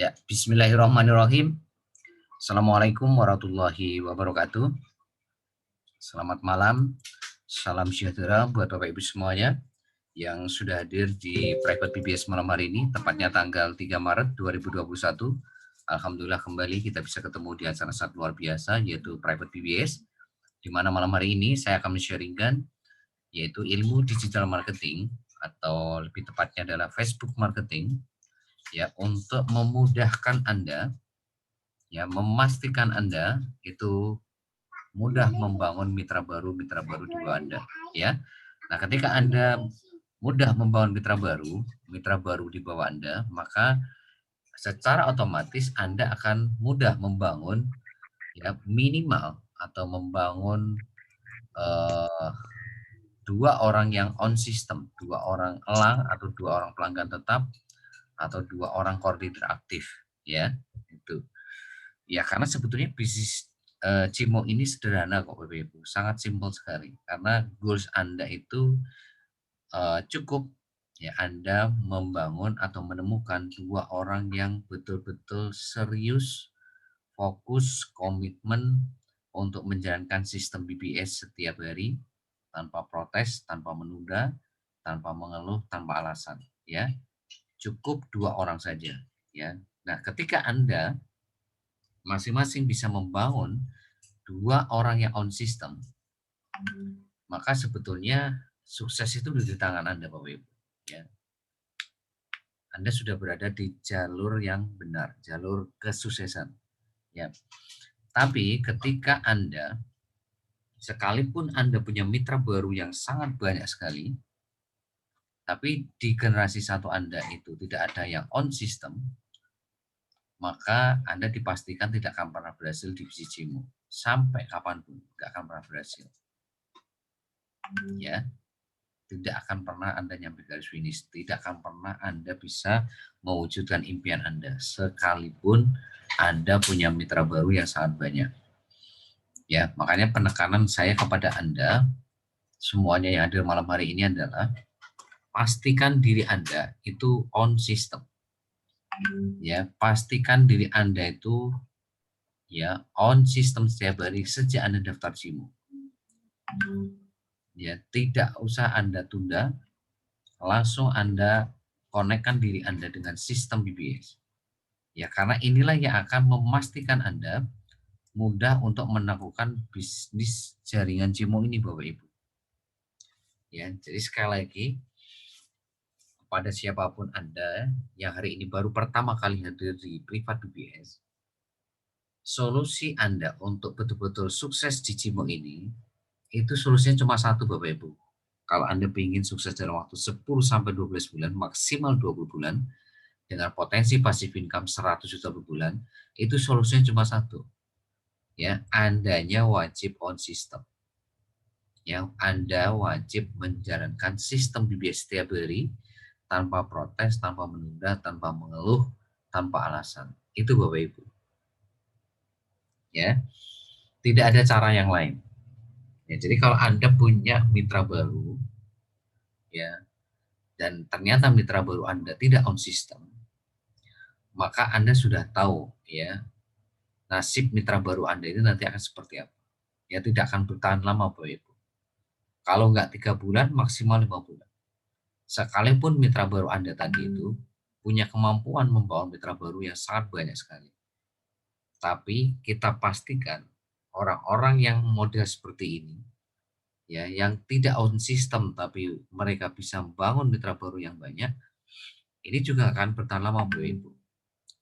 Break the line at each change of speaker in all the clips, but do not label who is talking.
Ya, bismillahirrahmanirrahim. Assalamualaikum warahmatullahi wabarakatuh. Selamat malam, salam sejahtera buat Bapak Ibu semuanya yang sudah hadir di Private PBS malam hari ini, tepatnya tanggal 3 Maret 2021. Alhamdulillah kembali kita bisa ketemu di acara sangat luar biasa yaitu Private PBS, di mana malam hari ini saya akan men-sharingkan yaitu ilmu digital marketing atau lebih tepatnya adalah Facebook marketing ya untuk memudahkan Anda ya memastikan Anda itu mudah membangun mitra baru di bawah Anda ya. Nah, ketika Anda mudah membangun mitra baru di bawah Anda, maka secara otomatis Anda akan mudah membangun ya minimal atau membangun eh, dua orang yang on system, dua orang elang atau dua orang pelanggan tetap atau dua orang koordinator aktif ya. Itu. Ya, karena sebetulnya bisnis Cimo ini sederhana kok Bapak Ibu, sangat simpel sekali. Karena goals Anda itu cukup ya Anda membangun atau menemukan dua orang yang betul-betul serius, fokus, komitmen untuk menjalankan sistem BBS setiap hari tanpa protes, tanpa menunda, tanpa mengeluh, tanpa alasan ya. Cukup dua orang saja ya. Nah, ketika Anda masing-masing bisa membangun dua orang yang on system, maka sebetulnya sukses itu di tangan Anda, Bapak Ibu. Ya. Anda sudah berada di jalur yang benar, jalur kesuksesan. Ya. Tapi ketika Anda, sekalipun Anda punya mitra baru yang sangat banyak sekali, tapi di generasi satu Anda itu tidak ada yang on system, maka Anda dipastikan tidak akan pernah berhasil di bisnis Cimo. Sampai kapanpun, nggak akan pernah berhasil. Ya, tidak akan pernah Anda nyampe garis finish, tidak akan pernah Anda bisa mewujudkan impian Anda, sekalipun Anda punya mitra baru yang sangat banyak. Ya, makanya penekanan saya kepada Anda, semuanya yang hadir malam hari ini adalah pastikan diri Anda itu on system. Ya, pastikan diri Anda itu ya on system setiap hari sejak Anda daftar Cimo. Ya, tidak usah Anda tunda, langsung Anda konekkan diri Anda dengan sistem BBS. Ya, karena inilah yang akan memastikan Anda mudah untuk melakukan bisnis jaringan Cimo ini, Bapak Ibu. Ya, jadi sekali lagi kepada siapapun Anda yang hari ini baru pertama kali hadir di Privat BBS, solusi Anda untuk betul-betul sukses di Cimo ini itu solusinya cuma satu, Bapak Ibu. Kalau Anda ingin sukses dalam waktu 10 sampai 12 bulan, maksimal 20 bulan, dengan potensi passive income 100 juta per bulan, itu solusinya cuma satu. Ya, Andanya wajib on system. Yang Anda wajib menjalankan sistem BBS setiap hari tanpa protes, tanpa menunda, tanpa mengeluh, tanpa alasan. Itu Bapak Ibu. Ya. Tidak ada cara yang lain. Ya, jadi kalau Anda punya mitra baru ya dan ternyata mitra baru Anda tidak on system, maka Anda sudah tahu ya nasib mitra baru Anda ini nanti akan seperti apa. Ya, tidak akan bertahan lama Bapak Ibu. Kalau nggak 3 bulan, maksimal 5 bulan. Sekalipun mitra baru Anda tadi itu punya kemampuan membawa mitra baru yang sangat banyak sekali. Tapi kita pastikan orang-orang yang model seperti ini, ya, yang tidak on system tapi mereka bisa membangun mitra baru yang banyak, ini juga akan bertahan lama Bapak Ibu.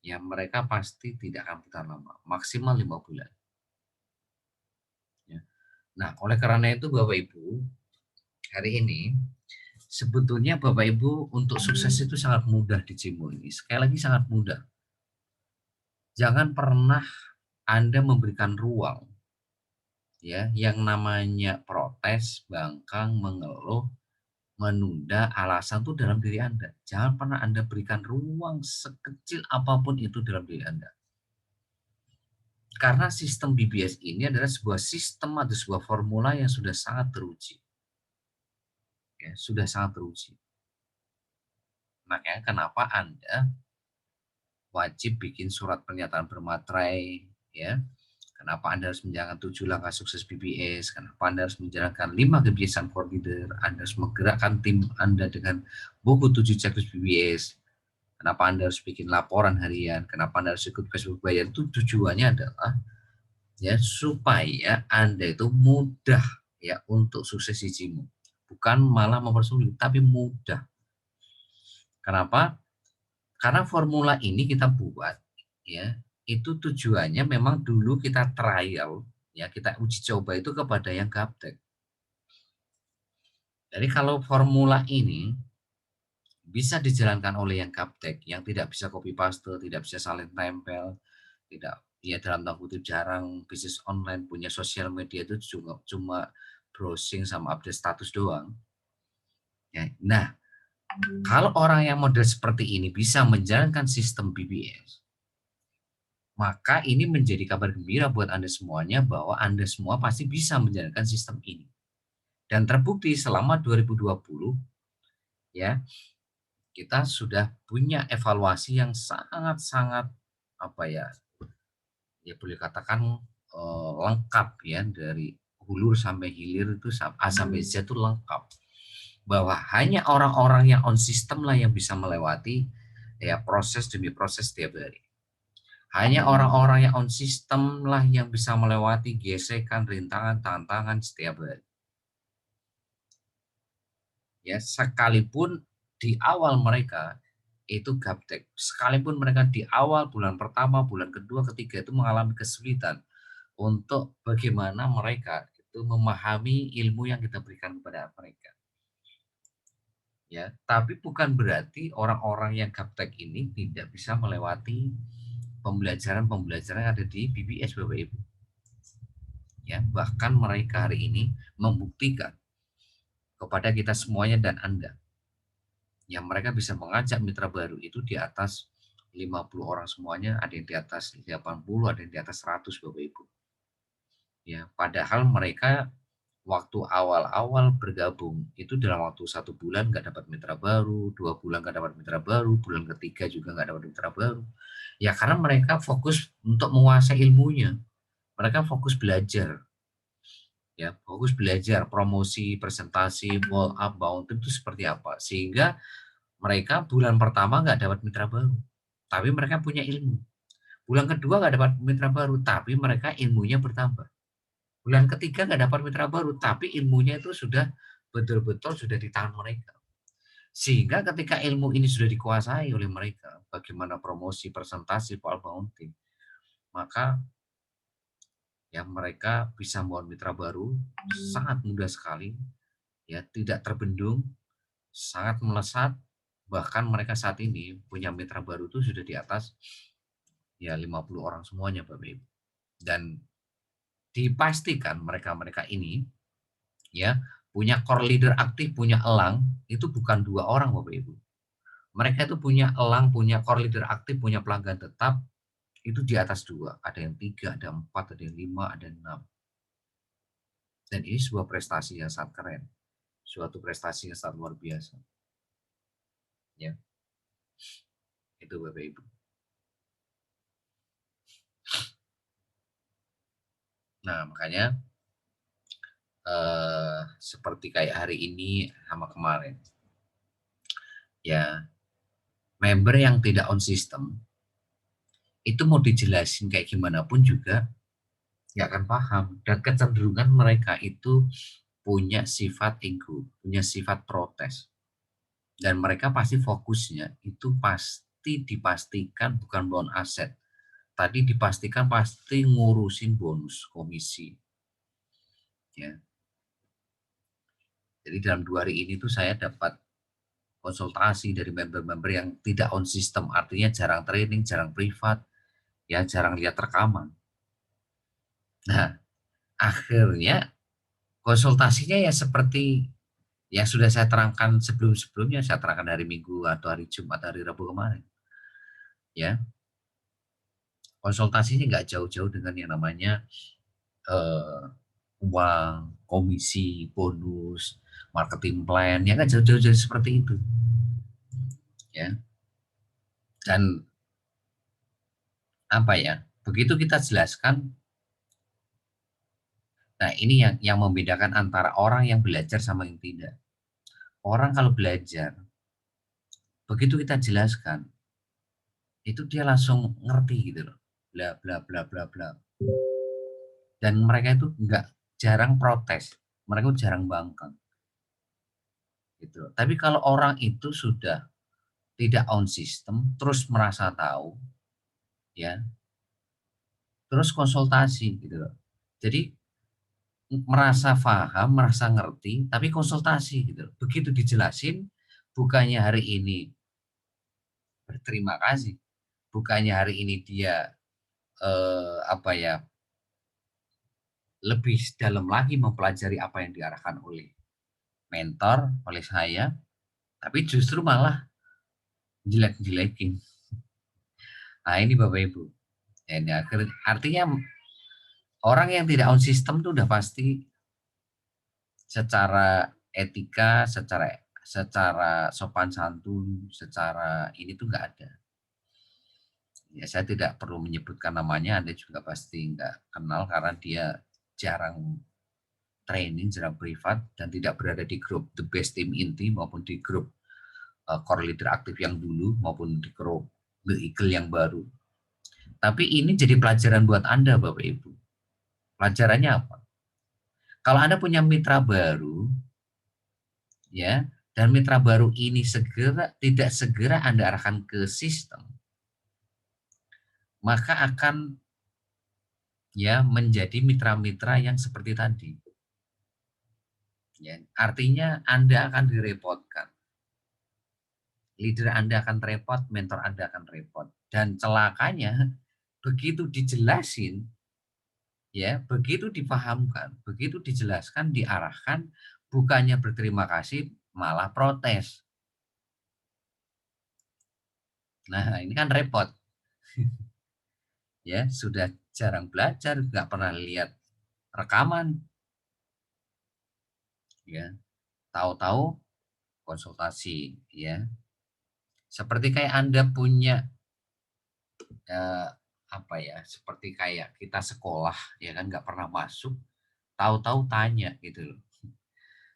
Ya, mereka pasti tidak akan bertahan lama, maksimal 5 bulan. Ya. Nah, oleh karena itu Bapak Ibu, hari ini sebetulnya Bapak Ibu untuk sukses itu sangat mudah di Cimo ini. Sekali lagi sangat mudah. Jangan pernah Anda memberikan ruang ya yang namanya protes, bangkang, mengeluh, menunda, alasan itu dalam diri Anda. Jangan pernah Anda berikan ruang sekecil apapun itu dalam diri Anda. Karena sistem BBS ini adalah sebuah sistem atau sebuah formula yang sudah sangat teruji. Ya, sudah sangat teruji. Makanya kenapa Anda wajib bikin surat pernyataan bermaterai, ya. Kenapa Anda harus menjalankan 7 langkah sukses BBS, kenapa Anda harus menjalankan 5 kebiasaan core leader, Anda harus menggerakkan tim Anda dengan buku 7 checklist BBS, kenapa Anda harus bikin laporan harian, kenapa Anda harus ikut Facebook bayar, itu tujuannya adalah ya supaya Anda itu mudah ya untuk sukses di GMO. Bukan malah mempersulit, tapi mudah. Kenapa? Karena formula ini kita buat ya, itu tujuannya memang dulu kita trial ya, kita uji coba itu kepada yang gaptek. Jadi kalau formula ini bisa dijalankan oleh yang gaptek, yang tidak bisa copy paste, tidak bisa saling tempel, tidak ya dalam tanda kutip jarang bisnis online, punya sosial media itu cuma browsing sama update status doang. Ya. Nah, kalau orang yang model seperti ini bisa menjalankan sistem BBS, maka ini menjadi kabar gembira buat Anda semuanya bahwa Anda semua pasti bisa menjalankan sistem ini. Dan terbukti selama 2020 ya, kita sudah punya evaluasi yang sangat-sangat apa ya boleh katakan lengkap ya, dari hulu sampai hilir itu A sampai Z itu lengkap. Bahwa hanya orang-orang yang on system lah yang bisa melewati ya proses demi proses setiap hari. Hanya orang-orang yang on system lah yang bisa melewati gesekan, rintangan, tantangan setiap hari. Ya, sekalipun di awal mereka itu gaptek, sekalipun mereka di awal bulan pertama, bulan kedua, ketiga itu mengalami kesulitan untuk bagaimana mereka itu memahami ilmu yang kita berikan kepada mereka. Ya, tapi bukan berarti orang-orang yang gaptek ini tidak bisa melewati pembelajaran-pembelajaran yang ada di BBS Bapak Ibu. Ya, bahkan mereka hari ini membuktikan kepada kita semuanya dan Anda yang mereka bisa mengajak mitra baru itu di atas 50 orang semuanya, ada yang di atas 80, ada yang di atas 100 Bapak Ibu. Ya, padahal mereka waktu awal-awal bergabung itu dalam waktu 1 bulan nggak dapat mitra baru, 2 bulan nggak dapat mitra baru, bulan ketiga juga nggak dapat mitra baru. Ya karena mereka fokus untuk menguasai ilmunya, mereka fokus belajar. Ya, fokus belajar, promosi, presentasi, wall up, bound itu seperti apa. Sehingga mereka bulan pertama nggak dapat mitra baru, tapi mereka punya ilmu. Bulan kedua nggak dapat mitra baru, tapi mereka ilmunya bertambah. Bulan ketiga nggak dapat mitra baru, tapi ilmunya itu sudah betul-betul sudah di tangan mereka. Sehingga ketika ilmu ini sudah dikuasai oleh mereka, bagaimana promosi, presentasi, wall bounding, maka ya mereka bisa membangun mitra baru sangat mudah sekali, ya tidak terbendung, sangat melesat, bahkan mereka saat ini punya mitra baru itu sudah di atas ya 50 orang semuanya Bapak Ibu. Dan dipastikan mereka-mereka ini ya punya core leader aktif, punya elang itu bukan 2 orang Bapak Ibu. Mereka itu punya elang, punya core leader aktif, punya pelanggan tetap itu di atas 2, ada yang 3, ada 4, ada yang 5, ada yang 6. Dan ini sebuah prestasi yang sangat keren. Suatu prestasi yang sangat luar biasa. Ya. Itu Bapak Ibu. Nah, makanya seperti kayak hari ini sama kemarin. Ya, member yang tidak on system itu mau dijelasin kayak gimana pun juga nggak akan paham, dan kecenderungan mereka itu punya sifat ego, punya sifat protes, dan mereka pasti fokusnya itu pasti dipastikan bukan bangun aset, tadi dipastikan pasti ngurusin bonus komisi ya. Jadi dalam 2 hari ini tuh saya dapat konsultasi dari member-member yang tidak on system, artinya jarang training, jarang privat, ya jarang lihat rekaman. Nah, akhirnya konsultasinya ya seperti yang sudah saya terangkan sebelum-sebelumnya, saya terangkan hari Minggu atau hari Jumat, hari Rabu kemarin. Ya, konsultasinya nggak jauh-jauh dengan yang namanya uang, komisi, bonus, marketing plan, ya kan jauh-jauh seperti itu. Ya, dan apa ya? Begitu kita jelaskan, nah ini yang membedakan antara orang yang belajar sama yang tidak. Orang kalau belajar, begitu kita jelaskan, itu dia langsung ngerti gitu loh. Bla bla bla bla bla. Dan mereka itu nggak jarang protes, mereka itu jarang bangkang gitu. Tapi kalau orang itu sudah tidak on system, terus merasa tahu, ya, terus konsultasi gitu loh. Jadi merasa paham, merasa ngerti, tapi konsultasi gitu loh. Begitu dijelasin, bukannya hari ini berterima kasih, bukannya hari ini dia apa ya, lebih dalam lagi mempelajari apa yang diarahkan oleh mentor, oleh saya, tapi justru malah jelek-jelekin. Nah ini Bapak Ibu. Ini artinya orang yang tidak on system itu udah pasti secara etika, secara sopan santun, secara ini tuh nggak ada. Ya saya tidak perlu menyebutkan namanya, Anda juga pasti nggak kenal karena dia jarang training, jarang privat, dan tidak berada di grup The Best Team Inti maupun di grup Core Leader Aktif yang dulu maupun di grup The Eagle yang baru. Tapi ini jadi pelajaran buat Anda Bapak Ibu. Pelajarannya apa? Kalau Anda punya mitra baru, ya, dan mitra baru ini tidak segera Anda arahkan ke sistem, maka akan ya menjadi mitra-mitra yang seperti tadi. Ya, artinya Anda akan direpotkan. Leader Anda akan repot, mentor Anda akan repot. Dan celakanya begitu dijelasin, ya, begitu dipahamkan, begitu dijelaskan, diarahkan, bukannya berterima kasih, malah protes. Nah, ini kan repot. Ya, sudah jarang belajar, nggak pernah lihat rekaman, ya. Tahu-tahu konsultasi, ya. Seperti kayak Anda punya apa ya? Seperti kayak kita sekolah, ya kan nggak pernah masuk, tahu-tahu tanya gitu loh.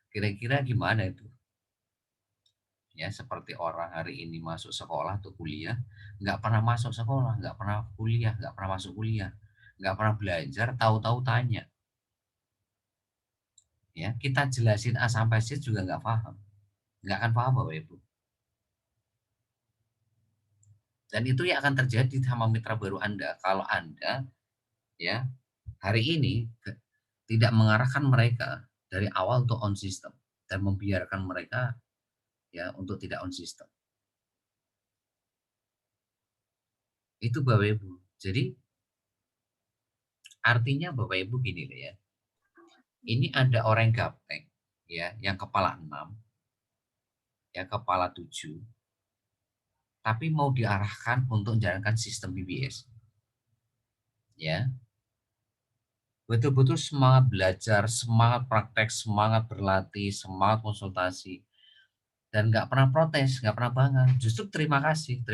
Kira-kira gimana itu? Ya, seperti orang hari ini masuk sekolah atau kuliah, nggak pernah masuk sekolah, nggak pernah kuliah, nggak pernah masuk kuliah, nggak pernah belajar, tahu-tahu tanya. Ya, kita jelasin A sampai Z juga nggak paham. Nggak akan paham Bapak Ibu. Dan itu yang akan terjadi sama mitra baru Anda. Kalau Anda ya hari ini tidak mengarahkan mereka dari awal untuk on system dan membiarkan mereka ya untuk tidak on system. Itu Bapak Ibu. Jadi artinya Bapak Ibu gini loh ya. Ini ada orang gaptek ya, yang kepala 6, ya kepala 7, tapi mau diarahkan untuk menjalankan sistem BBS. Ya, betul-betul semangat belajar, semangat praktek, semangat berlatih, semangat konsultasi, dan nggak pernah protes, nggak pernah bangga. Justru terima kasih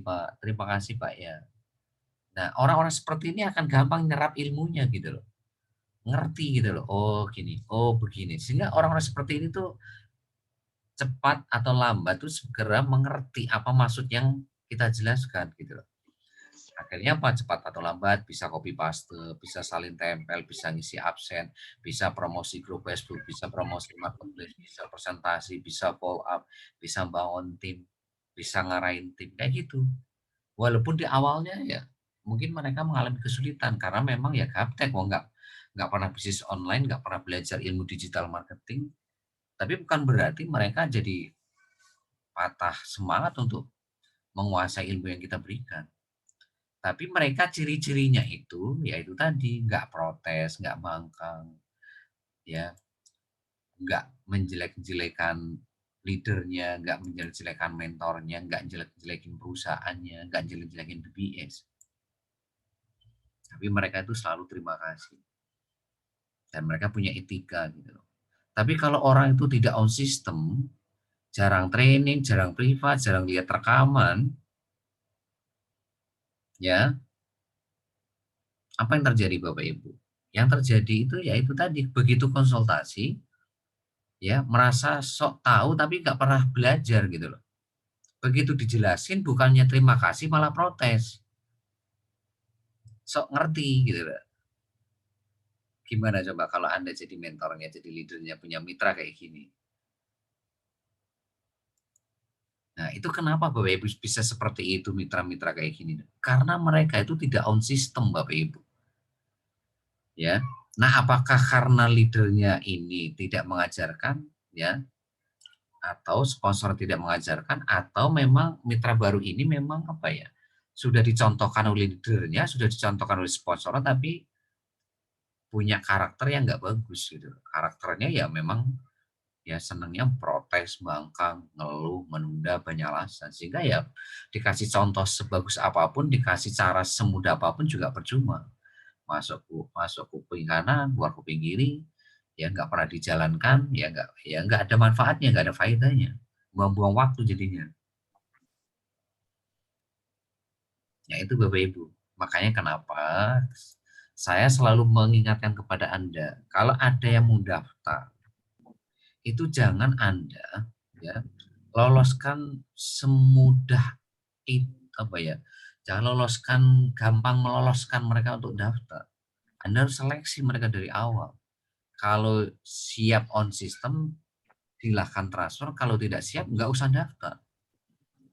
Pak, terima kasih Pak ya. Nah, orang-orang seperti ini akan gampang nyerap ilmunya gitu loh, ngerti gitu loh. Oh gini, oh begini. Sehingga orang-orang seperti ini tuh cepat atau lambat tuh segera mengerti apa maksud yang kita jelaskan gitu loh. Akhirnya apa? Cepat atau lambat bisa copy paste, bisa salin tempel, bisa ngisi absen, bisa promosi grup Facebook, bisa promosi marketplace, bisa presentasi, bisa follow up, bisa bangun tim, bisa ngarahin tim kayak gitu. Walaupun di awalnya ya mungkin mereka mengalami kesulitan karena memang ya gaptek, nggak pernah bisnis online, nggak pernah belajar ilmu digital marketing, tapi bukan berarti mereka jadi patah semangat untuk menguasai ilmu yang kita berikan. Tapi mereka ciri-cirinya itu, yaitu tadi, nggak protes, nggak bangkang, ya, nggak menjelek-jelekan leadernya, nggak menjelek-jelekan mentornya, nggak jelek-jelekin perusahaannya, nggak jelek-jelekin BBS. Tapi mereka itu selalu terima kasih. Dan mereka punya etika gitu loh. Tapi kalau orang itu tidak on system, jarang training, jarang privat, jarang lihat rekaman, ya, Apa yang terjadi Bapak Ibu? Yang terjadi itu ya itu tadi, begitu konsultasi, ya merasa sok tahu tapi nggak pernah belajar gitu loh. Begitu dijelasin bukannya terima kasih malah protes. Sok ngerti gitu loh. Gimana coba kalau Anda jadi mentornya, jadi leadernya, punya mitra kayak gini? Nah, itu kenapa Bapak Ibu bisa seperti itu mitra-mitra kayak gini? Karena mereka itu tidak on system Bapak Ibu. Ya. Nah, apakah karena leadernya ini tidak mengajarkan, ya, atau sponsor tidak mengajarkan, atau memang mitra baru ini memang apa ya, sudah dicontohkan oleh leadernya, sudah dicontohkan oleh sponsor, tapi punya karakter yang nggak bagus gitu. Karakternya ya memang ya senangnya protes, bangkang, ngeluh, menunda, banyak alasan. Sehingga ya dikasih contoh sebagus apapun, dikasih cara semudah apapun juga percuma. Masuk kuping kanan, keluar kuping kiri, ya nggak pernah dijalankan, ya nggak ada manfaatnya, nggak ada faedahnya. Buang-buang waktu jadinya. Ya itu Bapak Ibu. Makanya kenapa saya selalu mengingatkan kepada Anda, kalau ada yang mau daftar, itu jangan Anda ya loloskan semudah itu apa ya? Jangan loloskan gampang meloloskan mereka untuk daftar. Anda harus seleksi mereka dari awal. Kalau siap on system, silahkan transfer. Kalau tidak siap, nggak usah daftar.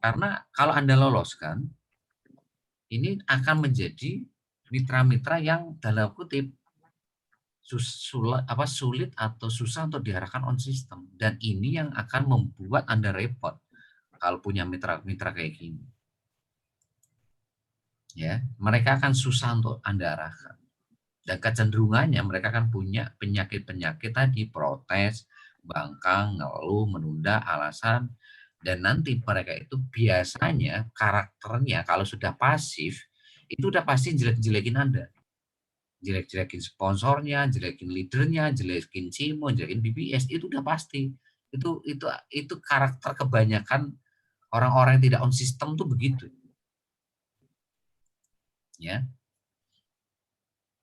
Karena kalau Anda loloskan, ini akan menjadi mitra-mitra yang dalam kutip sulit atau susah untuk diarahkan on system. Dan ini yang akan membuat Anda repot kalau punya mitra-mitra kayak gini. Ya, mereka akan susah untuk Anda arahkan. Dan kecenderungannya mereka akan punya penyakit-penyakit tadi, protes, bangkang, ngeluh, menunda, alasan, dan nanti mereka itu biasanya karakternya kalau sudah pasif, itu udah pasti jelek-jelekin Anda. Jelek-jelekin sponsornya, jelekin leadernya, jelekin CIMO, jelekin BBS, itu udah pasti. Itu karakter kebanyakan orang-orang yang tidak on system tuh begitu. Ya.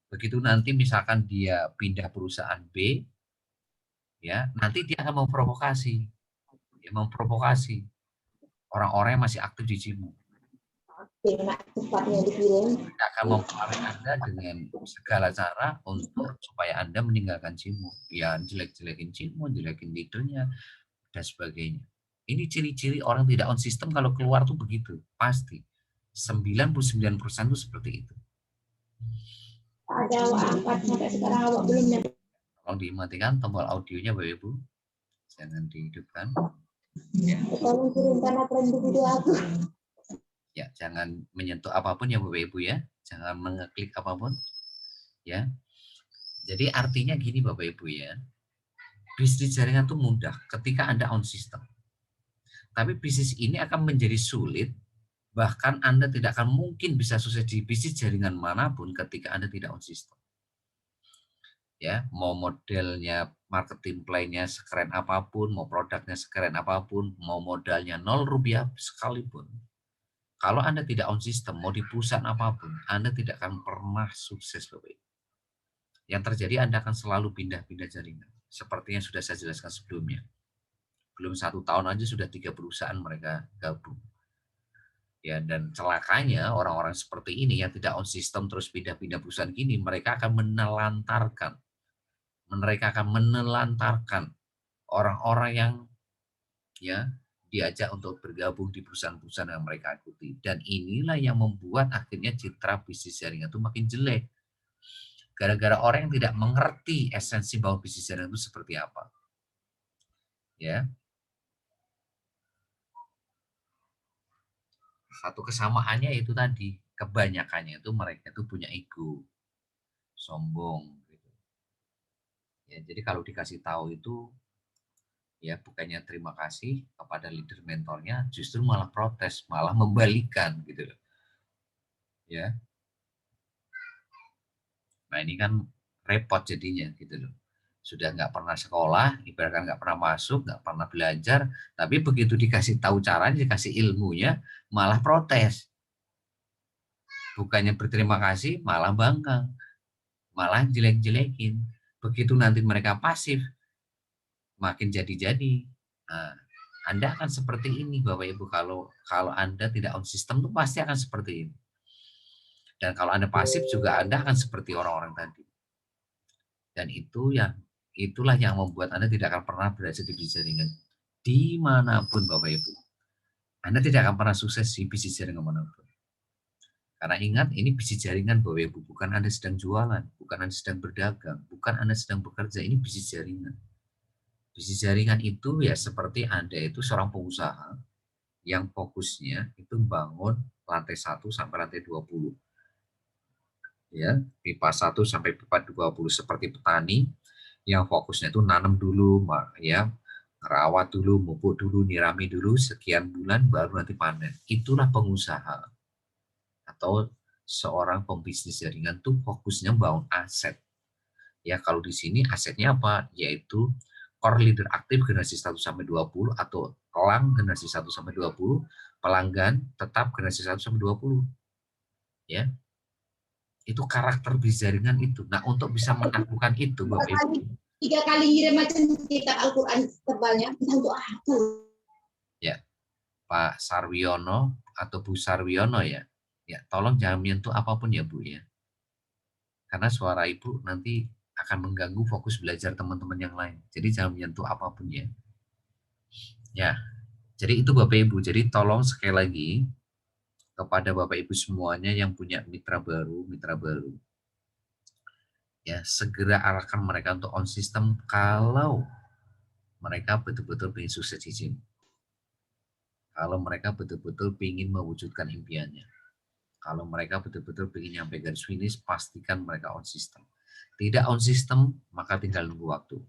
Begitu nanti misalkan dia pindah perusahaan B, ya nanti dia akan memprovokasi, ya, memprovokasi orang-orang yang masih aktif di CIMO. Dia akan mempengaruhi Anda dengan segala cara untuk supaya Anda meninggalkan CIMO, ya jelek-jelekin CIMO, jelekin leadernya dan sebagainya. Ini ciri-ciri orang tidak on system kalau keluar tuh begitu, pasti 99% itu seperti itu.
Ada awak angkat sampai sekarang awak belum nyampe.
Tolong dimatikan tombol audionya Bapak Ibu, jangan dihidupkan.
Tolong kirimkan referensi video aku.
Ya, jangan menyentuh apapun ya Bapak Ibu ya, jangan mengeklik apapun ya. Jadi artinya gini Bapak Ibu ya, bisnis jaringan itu mudah ketika Anda on system. Tapi bisnis ini akan menjadi sulit, bahkan Anda tidak akan mungkin bisa sukses di bisnis jaringan manapun ketika Anda tidak on system. Ya, mau modelnya marketing plan-nya sekeren apapun, mau produknya sekeren apapun, mau modalnya 0 rupiah sekalipun, kalau Anda tidak on system, mau di perusahaan apapun, Anda tidak akan pernah sukses, Bapak Ibu. Yang terjadi Anda akan selalu pindah-pindah jaringan. Seperti yang sudah saya jelaskan sebelumnya. Belum 1 tahun aja sudah 3 perusahaan mereka gabung. Ya, dan celakanya orang-orang seperti ini yang tidak on system terus pindah-pindah perusahaan gini, mereka akan menelantarkan orang-orang yang ya diajak untuk bergabung di perusahaan-perusahaan yang mereka ikuti. Dan inilah yang membuat akhirnya citra bisnis jaringan itu makin jelek. Gara-gara orang yang tidak mengerti esensi bahwa bisnis jaringan itu seperti apa. Ya. Satu kesamaannya itu tadi, kebanyakannya itu mereka itu punya ego, sombong gitu. Ya, jadi kalau dikasih tahu itu ya bukannya terima kasih kepada leader mentornya, justru malah protes, malah membalikan gitu loh. Ya. Nah ini kan repot jadinya gitu loh. Sudah nggak pernah sekolah, ibaratkan nggak pernah masuk, nggak pernah belajar, tapi begitu dikasih tahu caranya, dikasih ilmunya, malah protes. bukannya berterima kasih malah bangkang, malah jelek-jelekin. Begitu nanti mereka pasif, makin jadi-jadi. Nah, Anda akan seperti ini Bapak Ibu, kalau Anda tidak on sistem tuh pasti akan seperti ini. Dan kalau Anda pasif juga Anda akan seperti orang-orang tadi. Dan itulah yang membuat Anda tidak akan pernah berhasil di bisnis jaringan dimanapun Bapak Ibu. Anda tidak akan pernah sukses di bisnis jaringan manapun. Karena ingat, ini bisnis jaringan Bapak Ibu, bukan Anda sedang jualan, bukan Anda sedang berdagang, bukan Anda sedang bekerja, ini bisnis jaringan. Bisnis jaringan itu ya seperti Anda itu seorang pengusaha yang fokusnya itu membangun lantai 1 sampai lantai 20. Ya, pipa 1 sampai pipa 20 seperti petani yang fokusnya itu nanam dulu, ya, rawat dulu, pupuk dulu, nyirami dulu sekian bulan baru nanti panen. Itulah pengusaha atau seorang pembisnis jaringan tuh fokusnya membangun aset. Ya, kalau di sini asetnya apa? Yaitu core leader aktif generasi 1 sampai 20 atau elang generasi 1 sampai 20, pelanggan tetap generasi 1 sampai 20. Ya. Itu karakter bisnis jaringan itu. Nah, untuk bisa menaklukkan itu Bapak Ibu,
3 kali ngirim macam kitab Al-Qur'an tebalnya untuk aku.
Ya, Pak Sarwiono atau Bu Sarwiono ya. Ya, tolong jangan menyentuh apapun ya Bu ya. Karena suara Ibu nanti akan mengganggu fokus belajar teman-teman yang lain. Jadi jangan menyentuh apapun ya. Ya, jadi itu Bapak Ibu. Jadi tolong sekali lagi kepada Bapak Ibu semuanya yang punya mitra baru, ya segera arahkan mereka untuk on system kalau mereka betul-betul ingin sukses di sini. Kalau mereka betul-betul ingin mewujudkan impiannya. Kalau mereka betul-betul ingin nyampe garis finish, pastikan mereka on system. Tidak on system, maka tinggal nunggu waktu.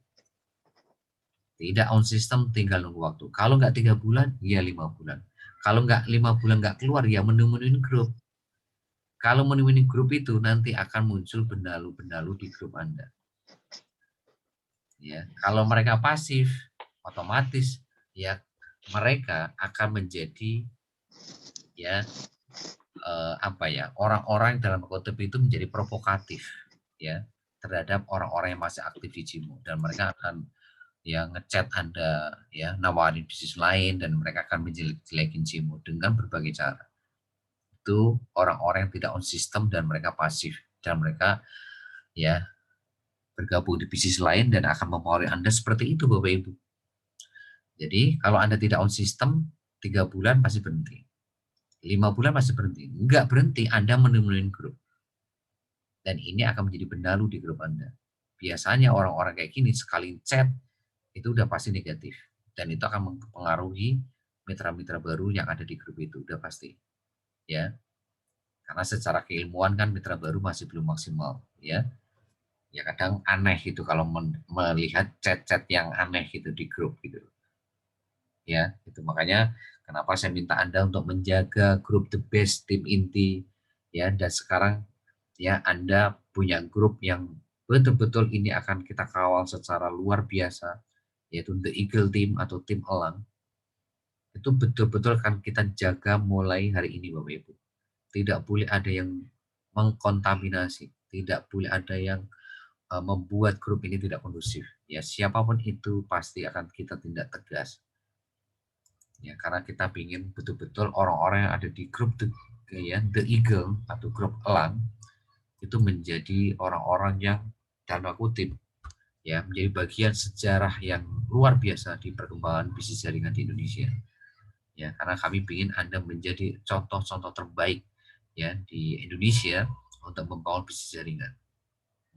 Tidak on system, tinggal nunggu waktu. Kalau nggak 3 bulan, ya 5 bulan. Kalau nggak 5 bulan nggak keluar, ya menemuin grup. Kalau menemuin grup itu, nanti akan muncul benalu-benalu di grup Anda. Ya, kalau mereka pasif, otomatis ya mereka akan menjadi ya orang-orang dalam kutip itu menjadi provokatif ya terhadap orang-orang yang masih aktif di Cimo, dan mereka akan ya ngechat Anda ya nawarin bisnis lain, dan mereka akan menjelek-jelekin Cimo dengan berbagai cara. Itu orang-orang yang tidak on system dan mereka pasif, dan mereka ya bergabung di bisnis lain dan akan mempengaruhi Anda seperti itu Bapak Ibu. Jadi kalau Anda tidak on system, 3 bulan pasti berhenti. 5 bulan pasti berhenti. Enggak berhenti, Anda menemuin grup. Dan ini akan menjadi benalu di grup Anda. Biasanya orang-orang kayak gini sekali chat itu udah pasti negatif. Dan itu akan mempengaruhi mitra-mitra baru yang ada di grup itu, udah pasti. Ya. Karena secara keilmuan kan mitra baru masih belum maksimal, ya. Ya kadang aneh gitu kalau melihat chat-chat yang aneh gitu di grup gitu. Ya, itu makanya kenapa saya minta Anda untuk menjaga grup the best tim inti ya, dan sekarang ya Anda punya grup yang betul-betul ini akan kita kawal secara luar biasa, yaitu The Eagle Team atau tim elang. Itu betul-betul akan kita jaga mulai hari ini Bapak Ibu. Tidak boleh ada yang mengkontaminasi, tidak boleh ada yang membuat grup ini tidak kondusif. Ya, siapapun itu pasti akan kita tindak tegas. Ya, karena kita ingin betul-betul orang-orang yang ada di grup The Eagle atau grup elang itu menjadi orang-orang yang tanda kutip ya menjadi bagian sejarah yang luar biasa di perkembangan bisnis jaringan di Indonesia. Ya, karena kami ingin Anda menjadi contoh-contoh terbaik ya di Indonesia untuk membangun bisnis jaringan.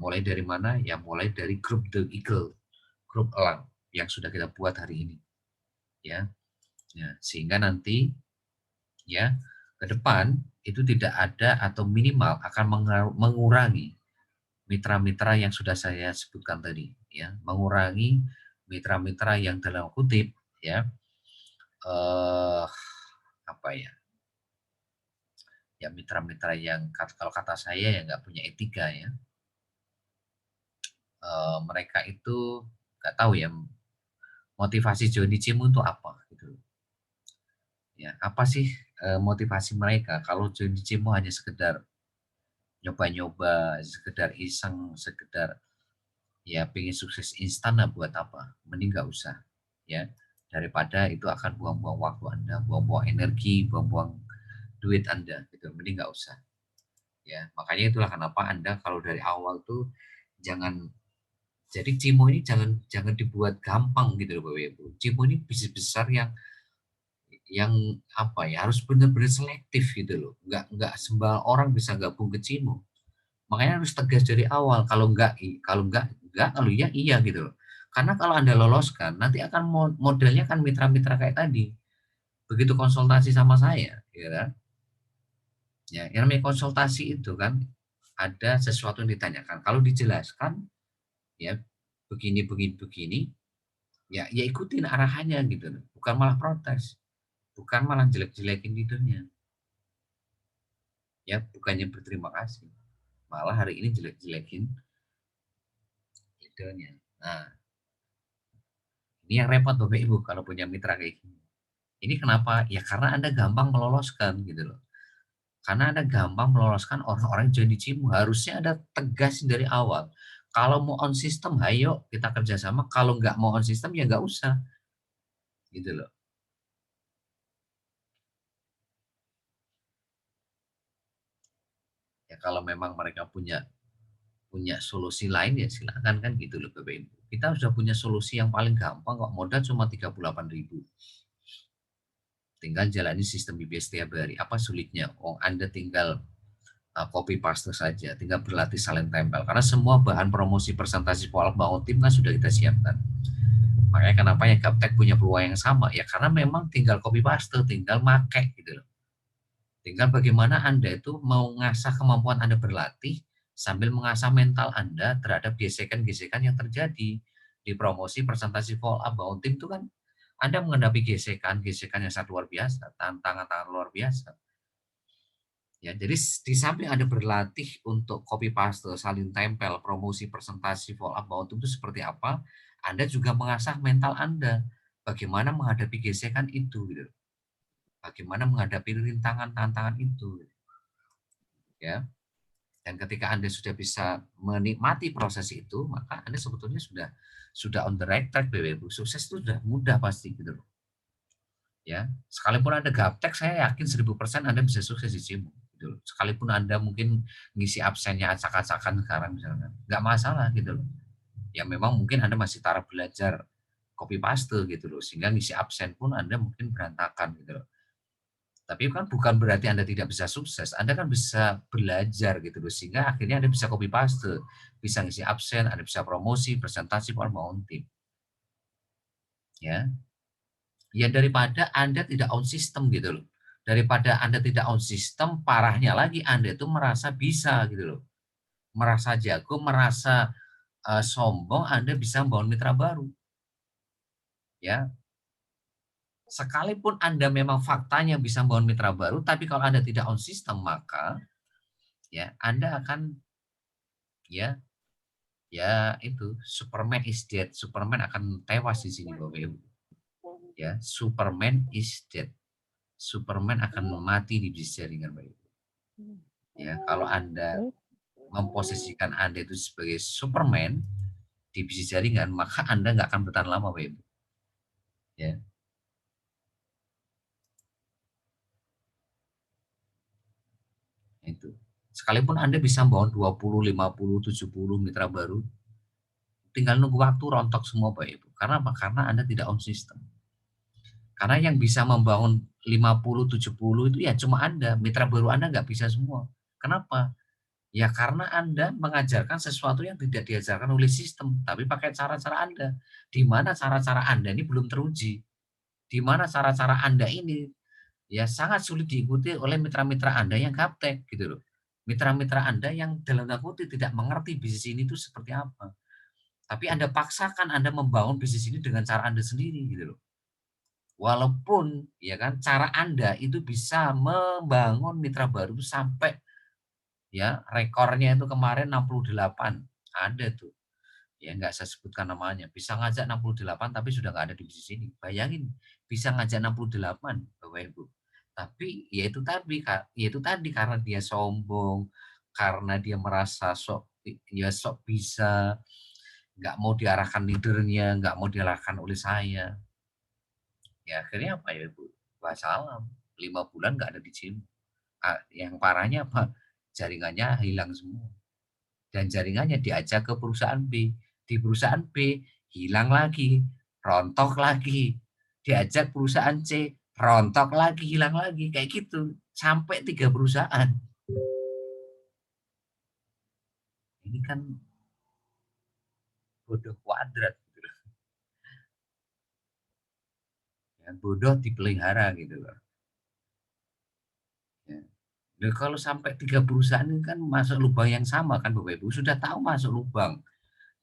Mulai dari mana? Ya mulai dari grup The Eagle, grup elang yang sudah kita buat hari ini. Ya. Ya, sehingga nanti ya ke depan itu tidak ada atau minimal akan mengurangi mitra-mitra yang sudah saya sebutkan tadi, ya, mengurangi mitra-mitra yang dalam kutip ya apa ya, ya mitra-mitra yang kalau kata saya ya nggak punya etika ya. Mereka itu nggak tahu ya motivasi join di Cimo itu apa gitu. Ya, apa sih motivasi mereka kalau join di Cimo hanya sekedar nyoba-nyoba, sekedar iseng, sekedar ya pengen sukses instan, lah buat apa? Mending nggak usah, ya. Daripada itu akan buang-buang waktu Anda, buang-buang energi, buang-buang duit Anda, gitu. Mending nggak usah, ya. Makanya itulah kenapa Anda kalau dari awal tuh jangan, jadi Cimo ini jangan jangan dibuat gampang gitu loh Bapak Ibu. Cimo ini bisnis besar yang apa ya, harus benar-benar selektif gitu loh. Nggak sembarang orang bisa gabung ke Cimo. Makanya harus tegas dari awal. Kalau enggak, kalau iya iya gitu loh. Karena kalau Anda loloskan, nanti akan modelnya kan mitra-mitra kayak tadi. Begitu konsultasi sama saya, ya kan? Ya, yang namanya konsultasi itu kan ada sesuatu yang ditanyakan. Kalau dijelaskan, ya begini begini begini, ya ikutin arahannya gitu loh. Bukan malah protes, bukan malah jelek-jelekin leadernya. Ya, bukannya berterima kasih, malah hari ini jelek-jelekin leadernya. Nah, ini yang repot Bapak Ibu kalau punya mitra kayak gini. Ini kenapa? Ya karena Anda gampang meloloskan gitu loh. Karena Anda gampang meloloskan orang-orang yang jadi cimu. Harusnya Anda tegas dari awal. Kalau mau on system, ayo kita kerjasama. Kalau nggak mau on system, ya nggak usah. Gitu loh. Ya kalau memang mereka punya punya solusi lain, ya silakan kan gitu loh Bapak Ibu. Kita sudah punya solusi yang paling gampang kok. Modal cuma 38.000. Tinggal jalani sistem BBS setiap hari. Apa sulitnya? Oh, Anda tinggal copy paste saja, tinggal berlatih saling tempel. Karena semua bahan promosi presentasi pola bangun tim kan sudah kita siapkan. Makanya kenapa yang Gaptek punya peluang yang sama, ya karena memang tinggal copy paste, tinggal make gitu loh. Tinggal bagaimana Anda itu mau ngasah kemampuan Anda berlatih sambil mengasah mental Anda terhadap gesekan-gesekan yang terjadi di promosi presentasi follow up bangun tim. Itu kan Anda menghadapi gesekan-gesekan yang sangat luar biasa, tantangan-tantangan luar biasa. Ya, jadi di samping Anda berlatih untuk copy paste, salin tempel, promosi presentasi follow up bangun tim itu seperti apa, Anda juga mengasah mental Anda. Bagaimana menghadapi gesekan itu gitu. Bagaimana menghadapi rintangan tantangan itu, ya. Dan ketika Anda sudah bisa menikmati proses itu, maka Anda sebetulnya sudah on the right track, BW. Sukses itu sudah mudah pasti gitu loh. Ya, sekalipun Anda gaptek, saya yakin 1000% Anda bisa sukses di SIM. Gitu loh. Sekalipun Anda mungkin ngisi absennya acak-acakan sekarang misalnya, nggak masalah gitu loh. Ya memang mungkin Anda masih taraf belajar copy paste gitu loh, sehingga ngisi absen pun Anda mungkin berantakan gitu loh. Tapi kan bukan berarti Anda tidak bisa sukses, Anda kan bisa belajar gitu loh, sehingga akhirnya Anda bisa copy paste, bisa ngisi absen, Anda bisa promosi, presentasi, mau tim. Ya. Ya daripada Anda tidak on system gitu loh. Daripada Anda tidak on system, parahnya lagi Anda itu merasa bisa gitu loh. Merasa jago, merasa sombong, Anda bisa membangun mitra baru. Ya, sekalipun Anda memang faktanya bisa membangun mitra baru, tapi kalau Anda tidak on system, maka ya Anda akan ya ya itu Superman is dead. Superman akan tewas di sini Bapak Ibu. Ya, Superman is dead. Superman akan mati di bisnis jaringan Bapak Ibu. Ya, kalau Anda memposisikan Anda itu sebagai Superman di bisnis jaringan, maka Anda nggak akan bertahan lama Bapak Ibu. Ya. Itu. Sekalipun Anda bisa membangun 20, 50, 70 mitra baru, tinggal nunggu waktu rontok semua Bapak Ibu. Karena apa? Karena Anda tidak on system. Karena yang bisa membangun 50, 70 itu ya cuma Anda. Mitra baru Anda nggak bisa semua. Kenapa? Ya karena Anda mengajarkan sesuatu yang tidak diajarkan oleh sistem, tapi pakai cara-cara Anda. Di mana cara-cara Anda ini belum teruji. Di mana cara-cara Anda ini ya sangat sulit diikuti oleh mitra-mitra Anda yang gaptek gitu loh. Mitra-mitra Anda yang dalam tanda kutip tidak mengerti bisnis ini itu seperti apa. Tapi Anda paksakan Anda membangun bisnis ini dengan cara Anda sendiri gitu loh. Walaupun ya kan cara Anda itu bisa membangun mitra baru sampai ya rekornya itu kemarin 68 ada tuh. Ya nggak saya sebutkan namanya. Bisa ngajak 68 tapi sudah nggak ada di bisnis ini. Bayangin bisa ngajak 68 Bapak Ibu. Tapi ya itu tadi karena dia sombong, karena dia merasa sok bisa, nggak mau diarahkan leadernya, nggak mau diarahkan oleh saya. Ya akhirnya apa ya Bu? Wassalam, 5 bulan nggak ada di gym. Yang parahnya apa? Jaringannya hilang semua. Dan jaringannya diajak ke perusahaan B. Di perusahaan B hilang lagi, rontok lagi. Diajak perusahaan C, rontok lagi, hilang lagi. Kayak gitu. Sampai 3 perusahaan. Ini kan bodoh kuadrat. Gitu. Ya, bodoh dipelihara gitu loh. Ya. Nah, kalau sampai 3 perusahaan ini kan masuk lubang yang sama kan Bapak Ibu. Sudah tahu masuk lubang.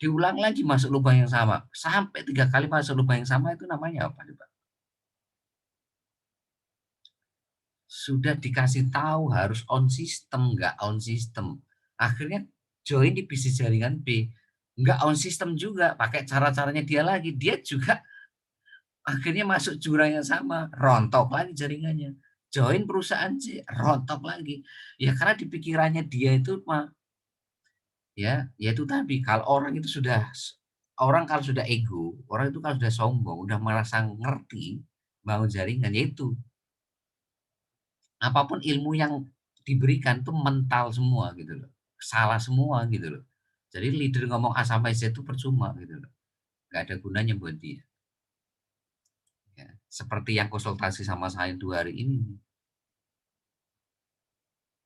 Diulang lagi masuk lubang yang sama. Sampai 3 kali masuk lubang yang sama itu namanya apa Pak? Sudah dikasih tahu harus on system, nggak on system. Akhirnya join di bisnis jaringan B. Nggak on system juga, pakai cara-caranya dia lagi. Dia juga akhirnya masuk jurang yang sama, rontok lagi jaringannya. Join perusahaan C, rontok lagi. Ya karena di pikirannya dia itu ya itu tadi kalau orang kalau sudah ego, orang itu kalau sudah sombong, udah merasa ngerti bangun jaringan, yaitu apapun ilmu yang diberikan tuh mental semua gitu loh. Salah semua gitu loh. Jadi leader ngomong A sampai Z itu percuma gitu loh. Nggak ada gunanya buat dia. Ya. Seperti yang konsultasi sama saya 2 hari ini.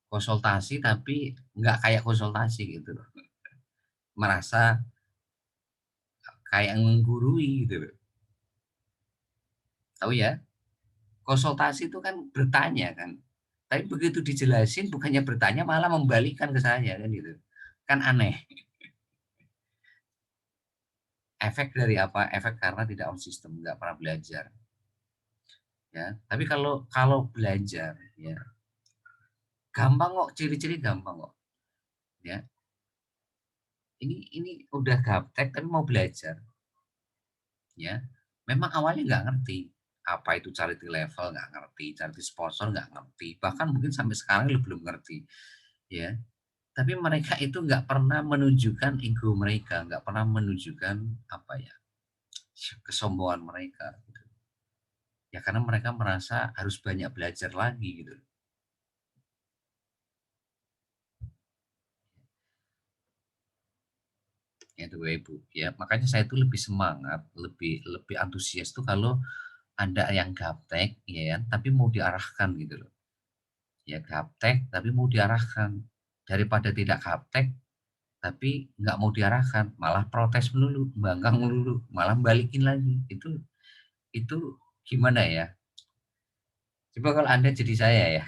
Konsultasi tapi nggak kayak konsultasi gitu loh. Merasa kayak menggurui gitu loh. Tahu ya? Konsultasi itu kan bertanya kan. Tapi begitu dijelasin bukannya bertanya malah membalikkan ke saya kan gitu. Kan aneh. Efek dari apa? Efek karena tidak on system, nggak pernah belajar. Ya, tapi kalau kalau belajar ya gampang kok, ciri-ciri gampang kok. Ya, ini udah gaptek tapi mau belajar. Ya, memang awalnya nggak ngerti apa itu charity level, nggak ngerti, charity sponsor nggak ngerti, bahkan mungkin sampai sekarang lu belum ngerti. Ya, tapi mereka itu nggak pernah menunjukkan ego mereka, nggak pernah menunjukkan apa ya kesombongan mereka. Gitu. Ya karena mereka merasa harus banyak belajar lagi gitu. Ya itu Ibu. Ya makanya saya itu lebih semangat, lebih lebih antusias tuh kalau ada yang gaptek, ya kan, tapi mau diarahkan gitu loh. Ya gaptek tapi mau diarahkan daripada tidak gaptek tapi nggak mau diarahkan, malah protes melulu, banggang melulu, malah balikin lagi. Itu gimana ya? Coba kalau Anda jadi saya ya,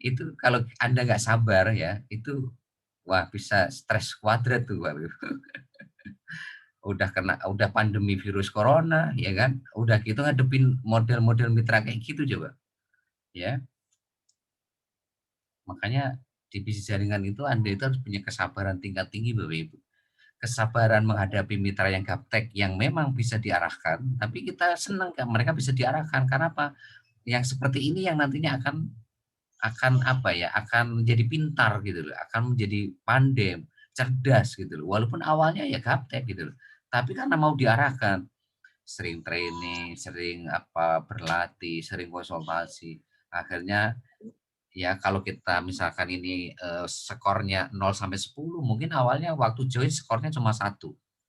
itu kalau Anda nggak sabar ya, itu wah bisa stres kuadrat tuh Pak. Udah pandemi virus corona ya kan, udah gitu ngadepin model-model mitra kayak gitu coba ya. Makanya di bisnis jaringan itu Anda itu harus punya kesabaran tingkat tinggi Bapak Ibu. Kesabaran menghadapi mitra yang gaptek yang memang bisa diarahkan, tapi kita senang kan mereka bisa diarahkan karena apa? Yang seperti ini yang nantinya akan apa ya? Akan menjadi pintar gitu loh, akan menjadi pandai, cerdas gitu loh. Walaupun awalnya ya gaptek gitu loh. Tapi karena mau diarahkan, sering training, sering apa berlatih, sering konsultasi. Akhirnya ya kalau kita misalkan ini skornya 0 sampai 10 mungkin awalnya waktu join skornya cuma 1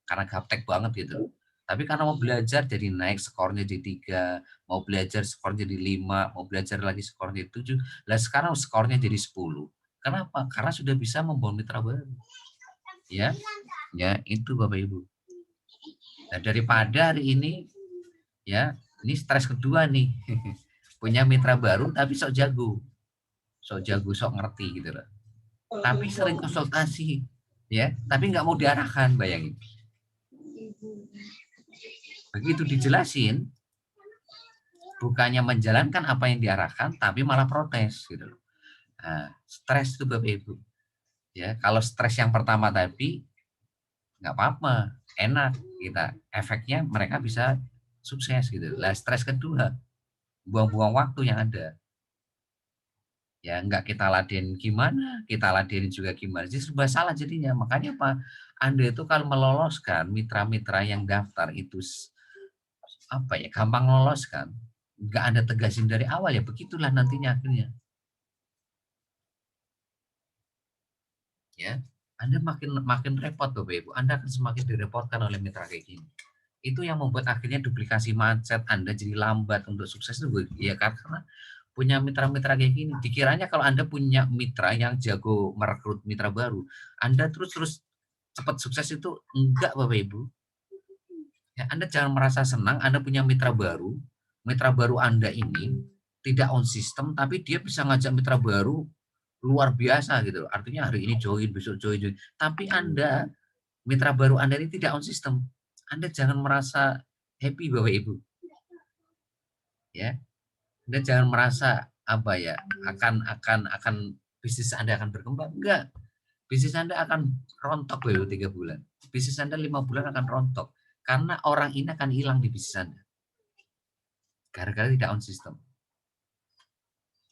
karena gaptek banget gitu. Tapi karena mau belajar jadi naik skornya jadi 3, mau belajar skornya jadi 5, mau belajar lagi skornya jadi 7. Lah sekarang skornya jadi 10. Kenapa? Karena sudah bisa membangun mitra baru. Ya, ya itu Bapak Ibu. Nah, daripada hari ini ya ini stres kedua nih punya mitra baru tapi sok jago sok ngerti gitu loh tapi sering konsultasi ya tapi nggak mau diarahkan bayangin begitu dijelasin bukannya menjalankan apa yang diarahkan tapi malah protes gitu loh. Nah, stres itu Bapak Ibu ya kalau stres yang pertama tadi nggak apa-apa enak kita efeknya mereka bisa sukses gitu lah stres kedua buang-buang waktu yang ada Ya, nggak kita laden gimana, kita ladenin juga gimana, jadi serba salah jadinya. Makanya apa, Anda itu kalau meloloskan mitra-mitra yang daftar itu apa ya, gampang lolos kan, nggak Anda tegasin dari awal ya begitulah nantinya akhirnya. Ya, Anda makin makin repot Bapak Ibu, Anda akan semakin direpotkan oleh mitra kayak gini. Itu yang membuat akhirnya duplikasi macet Anda jadi lambat untuk sukses itu ya karena punya mitra-mitra kayak gini. Dikiranya kalau Anda punya mitra yang jago merekrut mitra baru, Anda terus-terus cepat sukses itu enggak Bapak Ibu. Ya, Anda jangan merasa senang Anda punya mitra baru Anda ini tidak on system, tapi dia bisa ngajak mitra baru luar biasa gitu. Artinya hari ini join, besok join. Tapi Anda, mitra baru Anda ini tidak on system. Anda jangan merasa happy Bapak Ibu. Ya, Anda jangan merasa apa ya, akan bisnis Anda akan berkembang. Enggak. Bisnis Anda akan rontok Bapak Ibu 3 bulan. Bisnis Anda 5 bulan akan rontok. Karena orang ini akan hilang di bisnis Anda. Gara-gara tidak on system.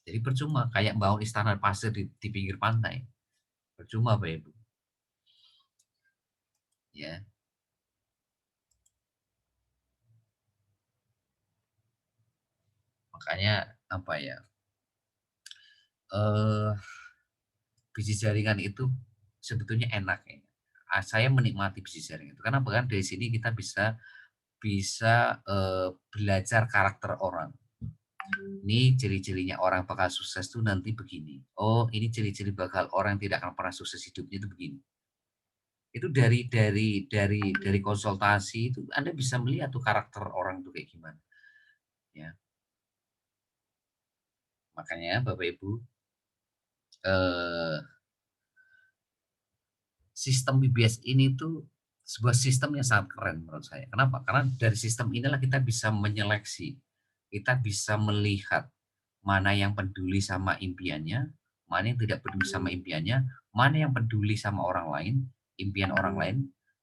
Jadi percuma kayak bangun istana pasir di pinggir pantai. Percuma Bapak Ibu. Ya. Makanya apa ya? Bisnis jaringan itu sebetulnya enak ya. Saya menikmati bisnis jaringan itu. Karena bahkan dari sini kita bisa belajar karakter orang. Ini ciri-cirinya orang bakal sukses tuh nanti begini. Oh, ini ciri-ciri bakal orang yang tidak akan pernah sukses hidupnya itu begini. Itu dari konsultasi itu Anda bisa melihat tuh karakter orang itu kayak gimana. Ya. Makanya Bapak Ibu sistem BBS ini tuh sebuah sistem yang sangat keren menurut saya. Kenapa? Karena dari sistem inilah kita bisa menyeleksi, kita bisa melihat mana yang peduli sama impiannya, mana yang tidak peduli sama impiannya, mana yang peduli sama orang lain, impian orang lain,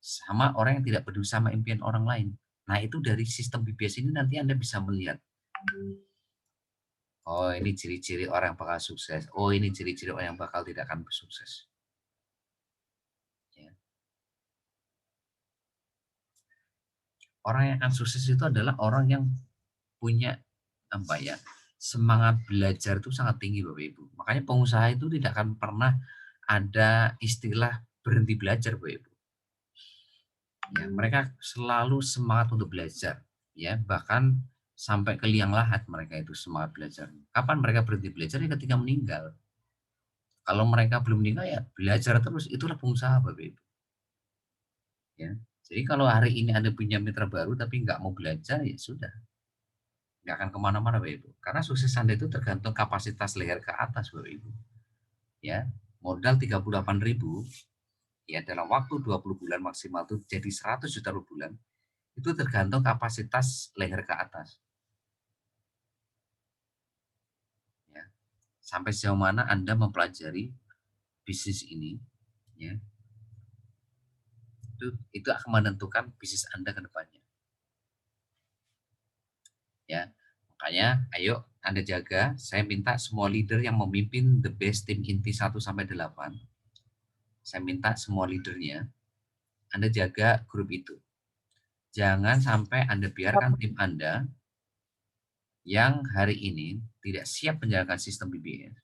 sama orang yang tidak peduli sama impian orang lain. Nah itu dari sistem BBS ini nanti Anda bisa melihat, oh ini ciri-ciri orang yang bakal sukses, oh ini ciri-ciri orang yang bakal tidak akan sukses. Ya. Orang yang akan sukses itu adalah orang yang punya apa ya, semangat belajar itu sangat tinggi Bapak Ibu. Makanya pengusaha itu tidak akan pernah ada istilah berhenti belajar Bapak Ibu. Ya, mereka selalu semangat untuk belajar, ya bahkan sampai ke liang lahat mereka itu semangat belajar. Kapan mereka berhenti belajar? Ya ketika meninggal. Kalau mereka belum meninggal ya belajar terus, itulah pengusaha Bapak Ibu. Ya. Jadi kalau hari ini Anda punya mitra baru tapi nggak mau belajar ya sudah. Nggak akan kemana-mana Bapak Ibu. Karena sukses Anda itu tergantung kapasitas leher ke atas Bapak Ibu. Ya, modal 38.000 ya dalam waktu 20 bulan maksimal itu jadi 100 juta per bulan. Itu tergantung kapasitas leher ke atas. Ya. Sampai sejauh mana Anda mempelajari bisnis ini, ya. Itu akan menentukan bisnis Anda ke depannya. Ya. Makanya ayo Anda jaga, saya minta semua leader yang memimpin the best team inti 1 sampai 8. Saya minta semua leadernya Anda jaga grup itu. Jangan sampai Anda biarkan tim Anda yang hari ini tidak siap menjalankan sistem BBS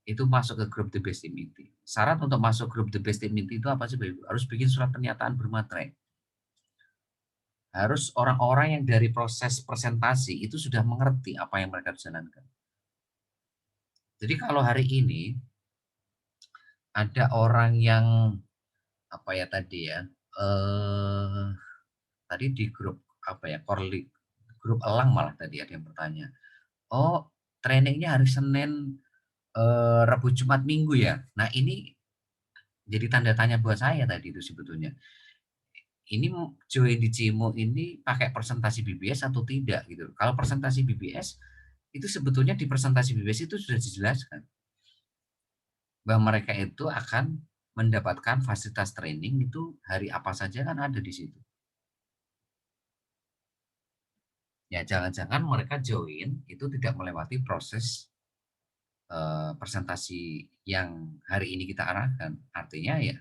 itu masuk ke grup The Best Team Inti. Syarat untuk masuk grup The Best Team Inti itu apa sih Bapak Ibu? Harus bikin surat pernyataan bermaterai. Harus orang-orang yang dari proses presentasi itu sudah mengerti apa yang mereka jalankan. Jadi kalau hari ini ada orang yang apa ya tadi ya, tadi di grup apa ya, Korlik, grup Elang malah tadi ada yang bertanya, oh trainingnya hari Senin, Rabu, Jumat, Minggu ya. Nah ini jadi tanda tanya buat saya tadi itu sebetulnya. Ini join di Cimo ini pakai presentasi BBS atau tidak gitu. Kalau presentasi BBS itu sebetulnya di presentasi BBS itu sudah dijelaskan bahwa mereka itu akan mendapatkan fasilitas training itu hari apa saja kan ada di situ. Ya jangan-jangan mereka join itu tidak melewati proses presentasi yang hari ini kita arahkan, artinya ya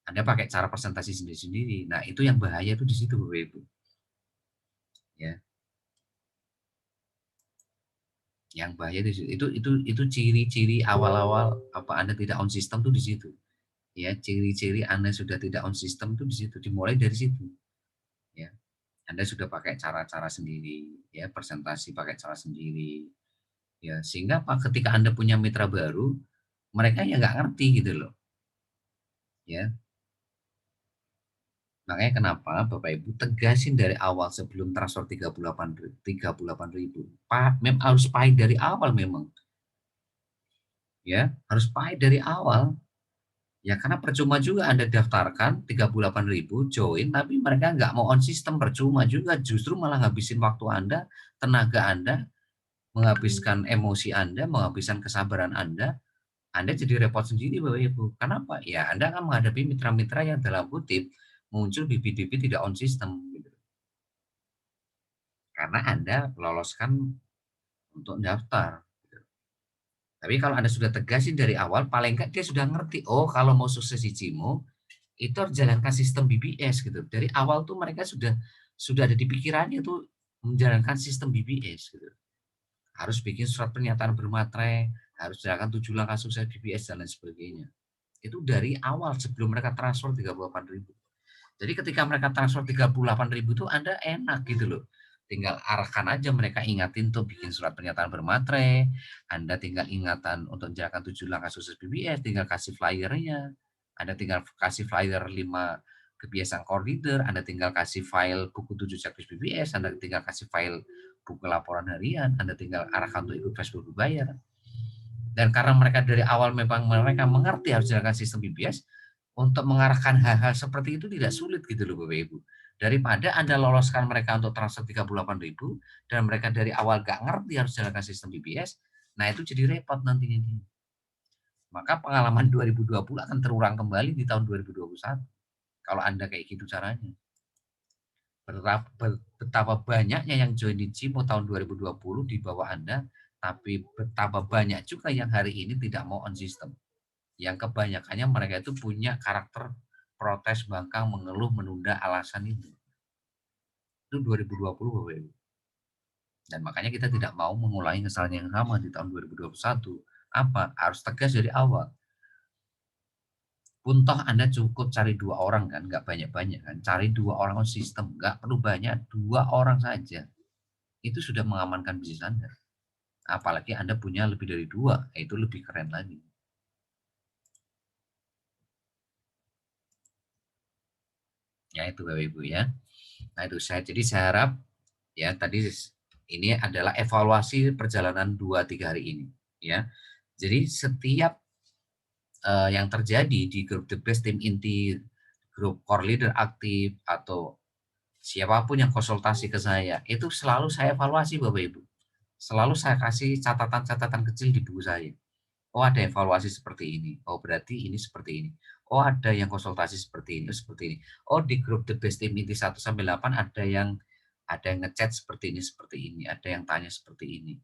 Anda pakai cara presentasi sendiri-sendiri. Nah, itu yang bahaya itu di situ, Bapak Ibu. Ya, yang bahaya di situ. Itu ciri-ciri awal-awal apa Anda tidak on system tuh di situ. Ya, ciri-ciri Anda sudah tidak on system tuh di situ. Dimulai dari situ. Ya, Anda sudah pakai cara-cara sendiri, ya, presentasi pakai cara sendiri. Ya, sehingga apa? Ketika Anda punya mitra baru, mereka ya nggak ngerti gitu loh. Ya, makanya kenapa Bapak Ibu tegasin dari awal sebelum transfer 38.000. Memang harus pahit dari awal memang. Ya, harus pahit dari awal. Ya karena percuma juga Anda daftarkan 38.000 join tapi mereka nggak mau on system, percuma juga, justru malah ngabisin waktu Anda, tenaga Anda, menghabiskan emosi Anda, menghabiskan kesabaran Anda jadi repot sendiri Bapak Ibu. Kenapa? Ya Anda akan menghadapi mitra-mitra yang dalam kutip muncul bibit-bibit tidak on system gitu. Karena Anda loloskan untuk daftar. Gitu. Tapi kalau Anda sudah tegasin dari awal, paling nggak dia sudah ngerti, oh kalau mau sukses di Cimo, itu harus jalankan sistem BBS gitu. Dari awal tuh mereka sudah ada di pikirannya tuh menjalankan sistem BBS gitu. Harus bikin surat pernyataan bermaterai, harus jalankan 7 langkah sukses BBS dan lain sebagainya. Itu dari awal sebelum mereka transfer 38.000. Jadi ketika mereka transfer 38.000 itu Anda enak gitu loh. Tinggal arahkan aja mereka ingatin tuh bikin surat pernyataan bermaterai, Anda tinggal ingatan untuk menjalankan 7 langkah sukses BBS, tinggal kasih flyernya, Anda tinggal kasih flyer 5 kebiasaan core leader, Anda tinggal kasih file buku 7 checklist BBS, Anda tinggal kasih file buku laporan harian, Anda tinggal arahkan untuk ikut Facebook berbayar. Dan karena mereka dari awal memang mereka mengerti harus jalankan sistem BBS, untuk mengarahkan hal-hal seperti itu tidak sulit gitu loh Bapak Ibu. Daripada Anda loloskan mereka untuk transfer 38.000 dan mereka dari awal gak ngerti harus jalankan sistem BBS, nah itu jadi repot nantinya. Maka pengalaman 2020 akan terulang kembali di tahun 2021 kalau Anda kayak gitu caranya. Betapa banyaknya yang join di Cimo tahun 2020 di bawah Anda, tapi betapa banyak juga yang hari ini tidak mau on system. Yang kebanyakannya mereka itu punya karakter protes, bangkang, mengeluh, menunda, alasan itu. Itu 2020 Bapak Ibu. Dan makanya kita tidak mau mengulangi kesalahan yang sama di tahun 2021. Apa? Harus tegas dari awal. Pun toh Anda cukup cari 2 orang kan, nggak banyak-banyak kan. Cari 2 orang sistem, nggak perlu banyak, 2 orang saja. Itu sudah mengamankan bisnis Anda. Apalagi Anda punya lebih dari 2, itu lebih keren lagi. Ya itu Bapak Ibu ya. Nah itu jadi saya harap ya tadi ini adalah evaluasi perjalanan 2-3 hari ini ya. Jadi setiap yang terjadi di grup The Best Team Inti, grup core leader aktif atau siapapun yang konsultasi ke saya, itu selalu saya evaluasi Bapak Ibu. Selalu saya kasih catatan-catatan kecil di buku saya. Oh ada evaluasi seperti ini. Oh berarti ini seperti ini. Oh ada yang konsultasi seperti ini, seperti ini. Oh di grup The Best Team Inti 1-8 ada yang ngechat seperti ini, ada yang tanya seperti ini.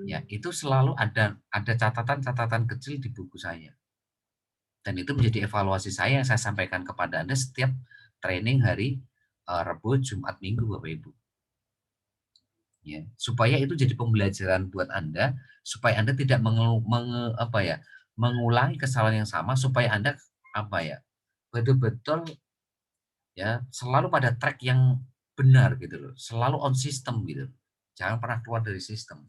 Ya, itu selalu ada catatan-catatan kecil di buku saya. Dan itu menjadi evaluasi saya yang saya sampaikan kepada Anda setiap training hari Rabu, Jumat, Minggu, Bapak Ibu. Ya, supaya itu jadi pembelajaran buat Anda, supaya Anda tidak mengulangi kesalahan yang sama, supaya Anda betul-betul ya selalu pada track yang benar gitu loh, selalu on system gitu. Jangan pernah keluar dari sistem.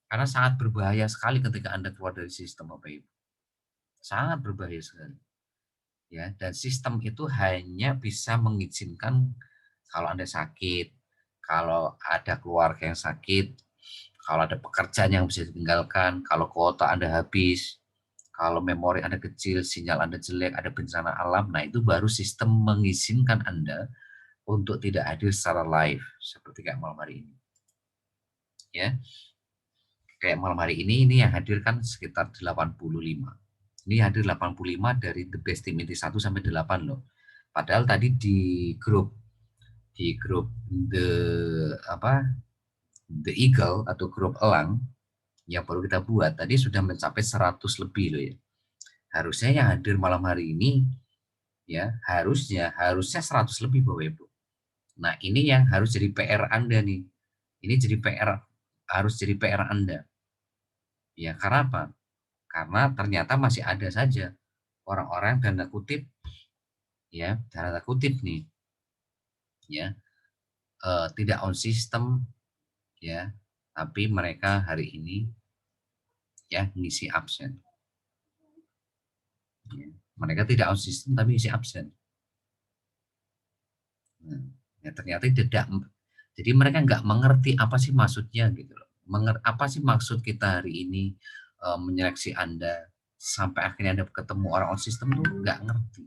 Karena sangat berbahaya sekali ketika Anda keluar dari sistem Bapak Ibu. Sangat berbahaya sekali. Ya, dan sistem itu hanya bisa mengizinkan kalau Anda sakit, kalau ada keluarga yang sakit, kalau ada pekerjaan yang bisa ditinggalkan, kalau kuota Anda habis, kalau memori Anda kecil, sinyal Anda jelek, ada bencana alam, nah itu baru sistem mengizinkan Anda untuk tidak hadir secara live seperti kayak malam hari ini. Ya. Kayak malam hari ini yang hadir kan sekitar 85. Ini hadir 85 dari The Best Team Inti 1-8 loh. Padahal tadi di grup The Eagle atau grup Elang yang baru kita buat tadi sudah mencapai 100 lebih loh ya. Harusnya yang hadir malam hari ini ya harusnya 100 lebih Bapak Ibu. Nah, ini yang harus jadi PR Anda nih. Ini jadi harus jadi PR Anda. Ya, karena apa? Karena ternyata masih ada saja orang-orang tanda kutip ya, tanda kutip nih ya, tidak on system ya, tapi mereka hari ini ya ngisi absen. Ya, mereka tidak on system tapi ngisi absen. Nah, ya ternyata tidak, jadi mereka nggak mengerti apa sih maksudnya gitu loh. Apa sih maksud kita hari ini menyeleksi Anda sampai akhirnya Anda ketemu orang on system tuh nggak ngerti.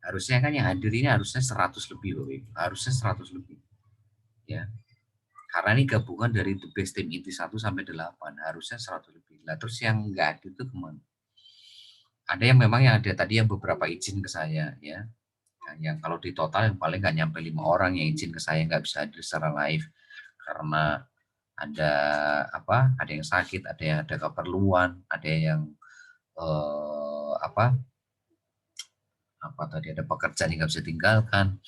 Harusnya kan yang hadir ini harusnya 100 lebih Bapak Ibu. Harusnya 100 lebih. Ya. Karena ini gabungan dari the best team inti 1 sampai 8, harusnya 100 lebih. Lah terus yang nggak hadir itu kemana? Ada yang memang yang ada tadi yang beberapa izin ke saya ya. Yang kalau di total yang paling nggak nyampe 5 orang yang izin ke saya nggak bisa hadir secara live karena ada apa? Ada yang sakit, ada yang ada keperluan, ada yang apa tadi ada pekerjaan yang nggak bisa tinggalkan.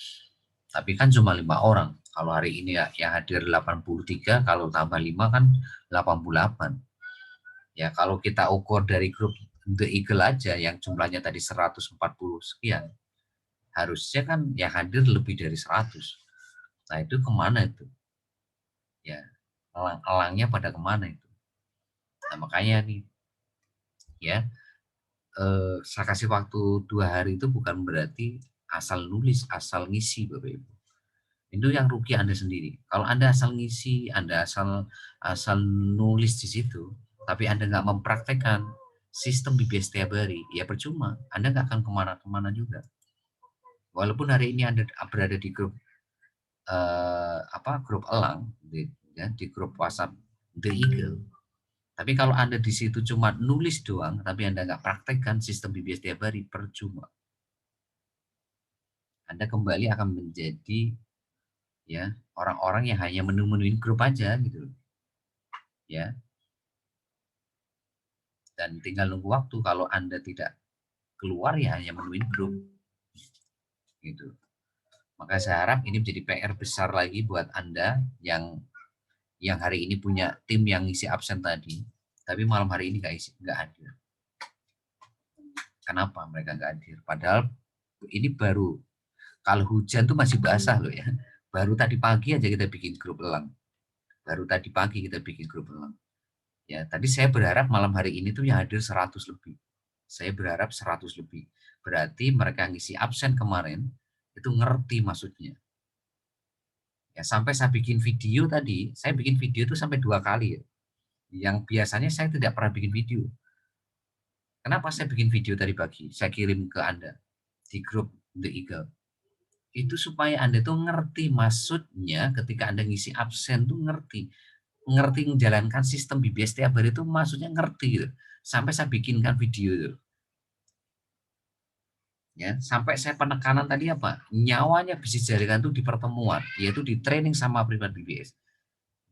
Tapi kan cuma 5 orang. Kalau hari ini ya yang hadir 83, kalau tambah 5 kan 88. Ya kalau kita ukur dari grup The Eagle aja yang jumlahnya tadi 140 sekian, harusnya kan yang hadir lebih dari 100. Nah itu kemana itu? Ya elang-elangnya pada kemana itu? Nah makanya nih ya saya kasih waktu 2 hari itu bukan berarti asal nulis, asal ngisi Bapak Ibu. Itu yang rugi Anda sendiri. Kalau Anda asal ngisi, Anda asal nulis di situ, tapi Anda nggak mempraktekkan sistem BBS tiap hari, ya percuma. Anda nggak akan kemana-kemana juga. Walaupun hari ini Anda berada di grup grup elang, di grup WhatsApp The Eagle. Tapi kalau Anda di situ cuma nulis doang, tapi Anda nggak praktekkan sistem BBS tiap hari, percuma. Anda kembali akan menjadi ya orang-orang yang hanya menu-menuin grup aja gitu ya, dan tinggal nunggu waktu. Kalau Anda tidak keluar ya hanya menuin grup gitu. Maka saya harap ini menjadi PR besar lagi buat Anda yang hari ini punya tim yang ngisi absen tadi, tapi malam hari ini nggak hadir. Kenapa mereka nggak hadir? Padahal ini baru, kalau hujan tuh masih basah loh ya. Baru tadi pagi aja kita bikin grup elang. Baru tadi pagi kita bikin grup elang. Ya, tadi saya berharap malam hari ini tuh yang hadir 100 lebih. Saya berharap 100 lebih. Berarti mereka ngisi absen kemarin itu ngerti maksudnya. Ya, sampai saya bikin video tadi, saya bikin video itu sampai 2 kali ya. Yang biasanya saya tidak pernah bikin video. Kenapa saya bikin video tadi pagi? Saya kirim ke Anda di grup The Eagle. Itu supaya Anda tuh ngerti maksudnya ketika Anda ngisi absen tuh ngerti menjalankan sistem BBS tiap hari itu maksudnya ngerti gitu. Sampai saya bikinkan video itu. Ya, sampai saya penekanan tadi apa? Nyawanya bisnis jaringan itu di pertemuan, yaitu di training sama pribadi BBS.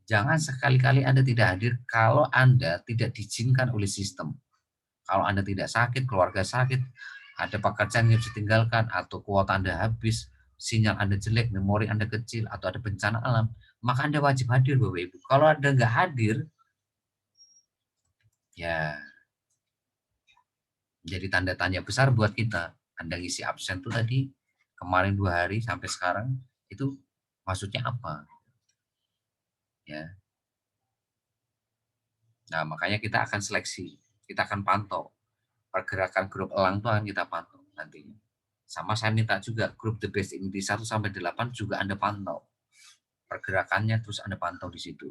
Jangan sekali-kali Anda tidak hadir kalau Anda tidak diizinkan oleh sistem. Kalau Anda tidak sakit, keluarga sakit, ada pekerjaan yang harus ditinggalkan, atau kuota Anda habis, sinyal Anda jelek, memori Anda kecil, atau ada bencana alam, maka Anda wajib hadir Bapak Ibu. Kalau Anda nggak hadir, ya jadi tanda tanya besar buat kita. Anda ngisi absen tuh tadi, kemarin 2 hari sampai sekarang, itu maksudnya apa? Ya. Nah, makanya kita akan seleksi, kita akan pantau. Pergerakan grup elang itu akan kita pantau nantinya. Sama saya minta juga grup The Best Inti 1 sampai 8 juga Anda pantau. Pergerakannya terus Anda pantau di situ.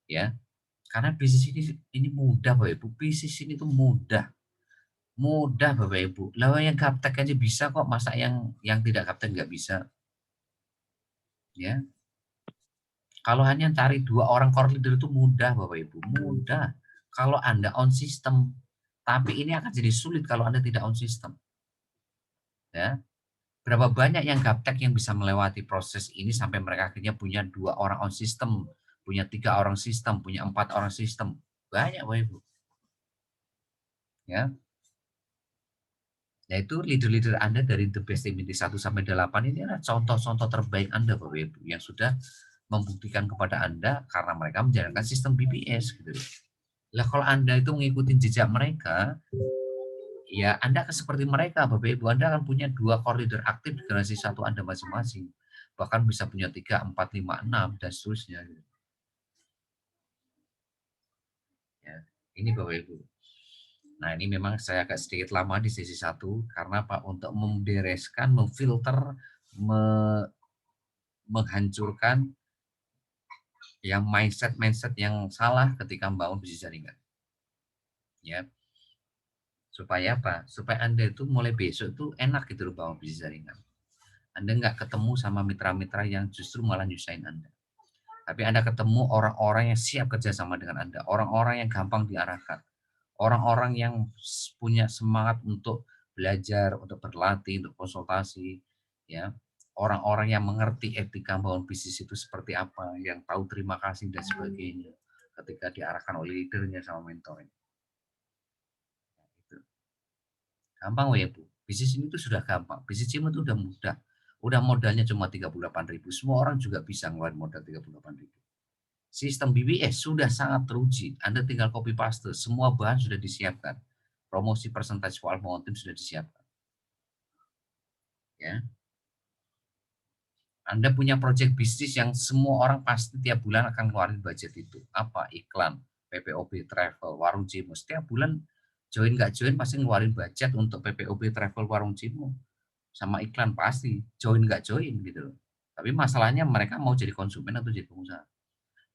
Ya. Karena bisnis ini mudah Bapak Ibu. Bisnis ini tuh mudah. Mudah Bapak Ibu. Lah yang gaptek aja bisa kok, masa yang tidak gaptek nggak bisa. Ya. Kalau hanya cari 2 orang core leader itu mudah Bapak Ibu, mudah. Kalau Anda on system. Tapi ini akan jadi sulit kalau Anda tidak on system. Ya. Berapa banyak yang gaptek yang bisa melewati proses ini sampai mereka akhirnya punya 2 orang on system, punya 3 orang sistem, punya 4 orang sistem. Banyak Bapak Ibu. Ya. Yaitu leader-leader Anda dari The Best Team Inti 1 sampai 8 ini adalah contoh-contoh terbaik Anda Bapak Ibu yang sudah membuktikan kepada Anda karena mereka menjalankan sistem BPS gitu. Lah kalau Anda itu mengikuti jejak mereka, ya Anda akan seperti mereka Bapak Ibu. Anda akan punya 2 core leader aktif di generasi 1 Anda masing-masing. Bahkan bisa punya 3, 4, 5, 6 dan seterusnya gitu. Ya, ini Bapak Ibu. Nah, ini memang saya agak sedikit lama di sesi 1 karena Pak untuk membereskan, memfilter, menghancurkan yang mindset-mindset yang salah ketika membangun bisnis jaringan. Ya. Supaya apa? Supaya Anda itu mulai besok itu enak gitu loh bangun bisnis jaringan. Anda nggak ketemu sama mitra-mitra yang justru malah nyusahin Anda. Tapi Anda ketemu orang-orang yang siap kerjasama dengan Anda, orang-orang yang gampang diarahkan, orang-orang yang punya semangat untuk belajar, untuk berlatih, untuk konsultasi, ya. Orang-orang yang mengerti etika membangun bisnis itu seperti apa, yang tahu terima kasih dan sebagainya ketika diarahkan oleh leadernya sama mentornya. Gitu. Gampang ya Bu. Bisnis ini tuh sudah gampang. Bisnis ini tuh udah mudah. Udah modalnya cuma 38.000. Semua orang juga bisa ngeluarin modal 38.000. Sistem BBS sudah sangat teruji. Anda tinggal copy paste. Semua bahan sudah disiapkan. Promosi persentase soal tim sudah disiapkan. Ya. Anda punya proyek bisnis yang semua orang pasti tiap bulan akan keluarin budget itu. Apa? Iklan, PPOB travel, warung Cimo. Setiap bulan join nggak join pasti ngeluarin budget untuk PPOB travel, warung Cimo. Sama iklan pasti. Join nggak join gitu loh. Tapi masalahnya mereka mau jadi konsumen atau jadi pengusaha.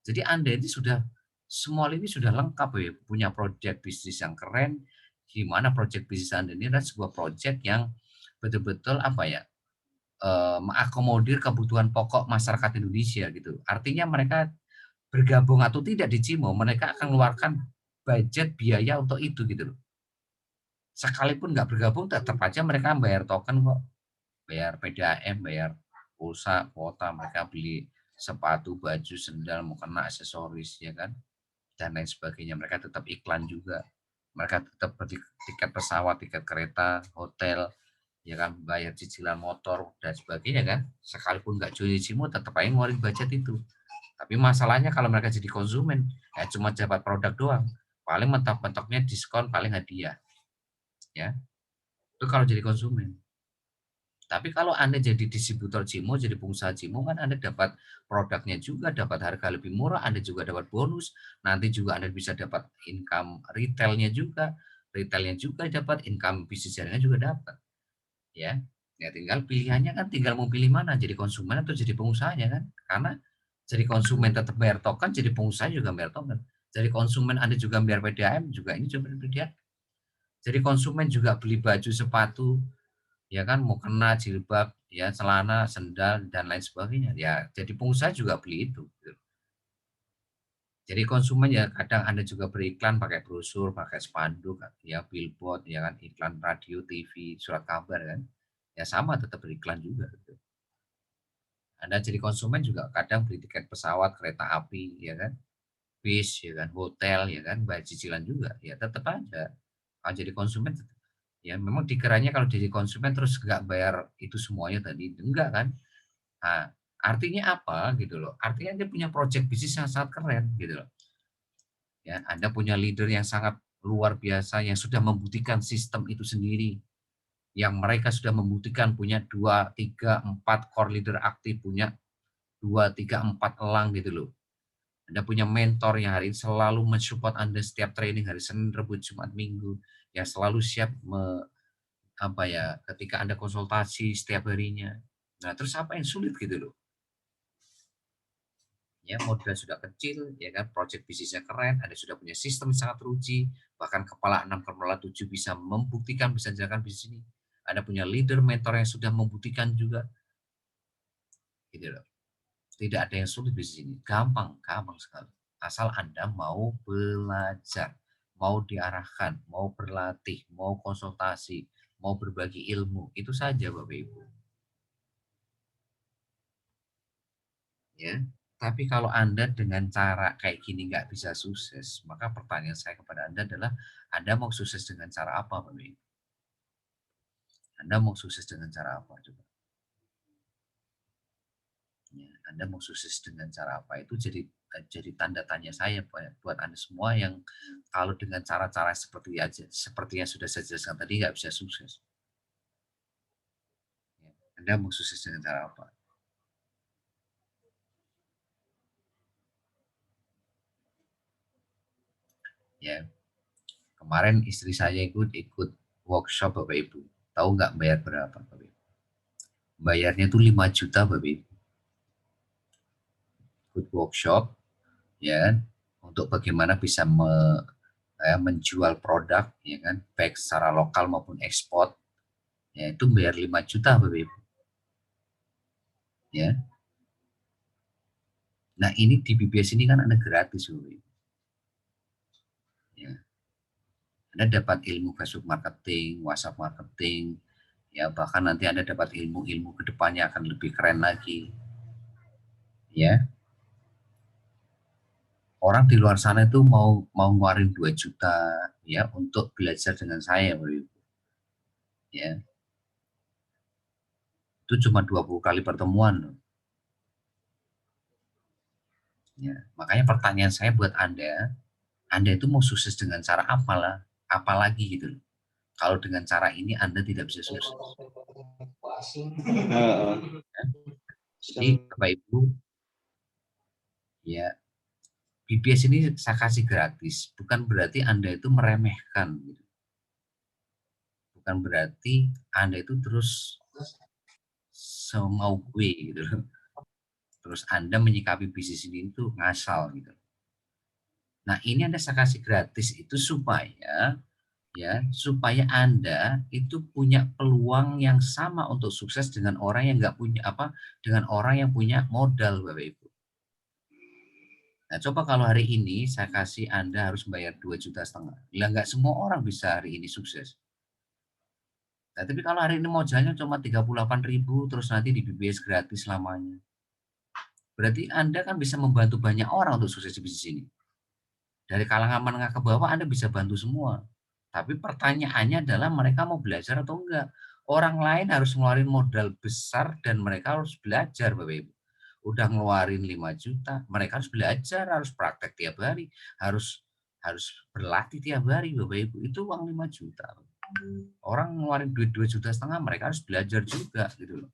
Jadi Anda ini sudah, semua ini sudah lengkap ya. Punya proyek bisnis yang keren. Gimana proyek bisnis Anda ini adalah sebuah proyek yang betul-betul apa ya, mengakomodir kebutuhan pokok masyarakat Indonesia gitu. Artinya mereka bergabung atau tidak di Cimo, mereka akan mengeluarkan budget biaya untuk itu gitu loh. Sekalipun nggak bergabung tetap aja mereka bayar token kok, bayar PDAM, bayar pulsa, kuota, mereka beli sepatu, baju, sendal, mukena, aksesoris ya kan, dan lain sebagainya. Mereka tetap iklan juga. Mereka tetap beli tiket pesawat, tiket kereta, hotel, ya kan, bayar cicilan motor dan sebagainya kan. Sekalipun nggak join Cimo tetap aja ngeluarin budget itu. Tapi masalahnya kalau mereka jadi konsumen, ya cuma dapat produk doang. Paling mentok-mentoknya diskon, paling hadiah. Ya, itu kalau jadi konsumen. Tapi kalau Anda jadi distributor Cimo, jadi pengusaha Cimo kan Anda dapat produknya juga, dapat harga lebih murah, Anda juga dapat bonus, nanti juga Anda bisa dapat income retailnya juga dapat, income bisnis jaringan juga dapat. Ya, ya tinggal pilihannya kan tinggal mau pilih mana, jadi konsumen atau jadi pengusahanya kan. Karena jadi konsumen tetap bayar token, jadi pengusaha juga bayar token. Jadi konsumen Anda juga bayar PDAM, juga ini juga bayar PDAM. Jadi konsumen juga beli baju, sepatu, ya kan, mau kena jilbab, ya celana, sendal dan lain sebagainya. Ya, jadi pengusaha juga beli itu. Gitu. Jadi konsumen ya kadang Anda juga beriklan pakai brosur, pakai spanduk, ya billboard, ya kan, iklan radio, TV, surat kabar kan. Ya sama tetap beriklan juga gitu. Anda jadi konsumen juga kadang beli tiket pesawat, kereta api, ya kan, bis, ya kan, hotel, ya kan, bayar cicilan juga, ya tetap aja. Kalau jadi konsumen, ya memang dikiranya kalau jadi konsumen terus nggak bayar itu semuanya tadi, enggak kan. Nah, artinya apa gitu loh, artinya dia punya project bisnis yang sangat keren gitu loh. Ya, Anda punya leader yang sangat luar biasa yang sudah membuktikan sistem itu sendiri. Yang mereka sudah membuktikan punya 2, 3, 4 core leader aktif, punya 2, 3, 4 elang gitu loh. Anda punya mentor yang hari ini selalu mensupport Anda setiap training hari Senin, Rabu, Jumat, Minggu, yang selalu siap apa ya, ketika Anda konsultasi setiap harinya. Nah, terus apa yang sulit gitu loh. Ya, modal sudah kecil, ya kan, project bisnisnya keren, Anda sudah punya sistem yang sangat teruji, bahkan kepala 6, kepala 7 bisa membuktikan bisa jalankan bisnis ini. Anda punya leader, mentor yang sudah membuktikan juga, gitu loh. Tidak ada yang sulit bisnis ini, gampang, gampang sekali. Asal Anda mau belajar, mau diarahkan, mau berlatih, mau konsultasi, mau berbagi ilmu, itu saja Bapak Ibu. ya. Tapi kalau Anda dengan cara kayak gini nggak bisa sukses, maka pertanyaan saya kepada Anda adalah, Anda mau sukses dengan cara apa, Bapak Ibu? Anda mau sukses dengan cara apa coba? Ya, Anda mau sukses dengan cara apa? Itu jadi tanda tanya saya buat Anda semua yang kalau dengan cara-cara seperti yang sudah saya jelaskan tadi nggak bisa sukses. Ya, Anda mau sukses dengan cara apa? Ya, kemarin istri saya ikut workshop Bapak Ibu. Tahu nggak bayar berapa Bapak Ibu? Bayarnya tuh 5 juta Bapak Ibu. Ikut workshop, ya kan? Untuk bagaimana bisa menjual produk, ya kan? Baik secara lokal maupun ekspor. Ya, itu bayar 5 juta Bapak Ibu. Ya. Nah, ini di BBS ini kan Anda gratis Bapak Ibu. Ya. Anda dapat ilmu Facebook marketing, WhatsApp marketing, ya bahkan nanti Anda dapat ilmu-ilmu kedepannya akan lebih keren lagi. Ya. Orang di luar sana itu mau ngeluarin 2 juta ya untuk belajar dengan saya Bapak Ibu. Ya. Itu cuma 20 kali pertemuan loh. Ya, makanya pertanyaan saya buat Anda itu mau sukses dengan cara apalah, apalagi gitu loh. Kalau dengan cara ini Anda tidak bisa sukses. Ya. Jadi Bapak Ibu, ya BBS ini saya kasih gratis, bukan berarti Anda itu meremehkan gitu. Bukan berarti Anda itu terus semau gue gitu loh. Terus Anda menyikapi bisnis ini itu ngasal gitu. Nah, ini Anda saya kasih gratis itu supaya Anda itu punya peluang yang sama untuk sukses dengan orang yang nggak punya dengan orang yang punya modal Bapak Ibu. Nah, coba kalau hari ini saya kasih Anda harus bayar 2,5 juta. Lah nggak semua orang bisa hari ini sukses. Nah, tapi kalau hari ini modalnya cuma 38.000 terus nanti di BBS gratis selamanya. Berarti Anda kan bisa membantu banyak orang untuk sukses di bisnis ini. Dari kalangan menengah ke bawah Anda bisa bantu semua. Tapi pertanyaannya adalah mereka mau belajar atau enggak. Orang lain harus ngeluarin modal besar dan mereka harus belajar Bapak Ibu. Udah ngeluarin 5 juta, mereka harus belajar, harus praktek tiap hari, harus harus berlatih tiap hari Bapak Ibu. Itu uang 5 juta. Orang ngeluarin duit 2,5 juta, mereka harus belajar juga gitu loh.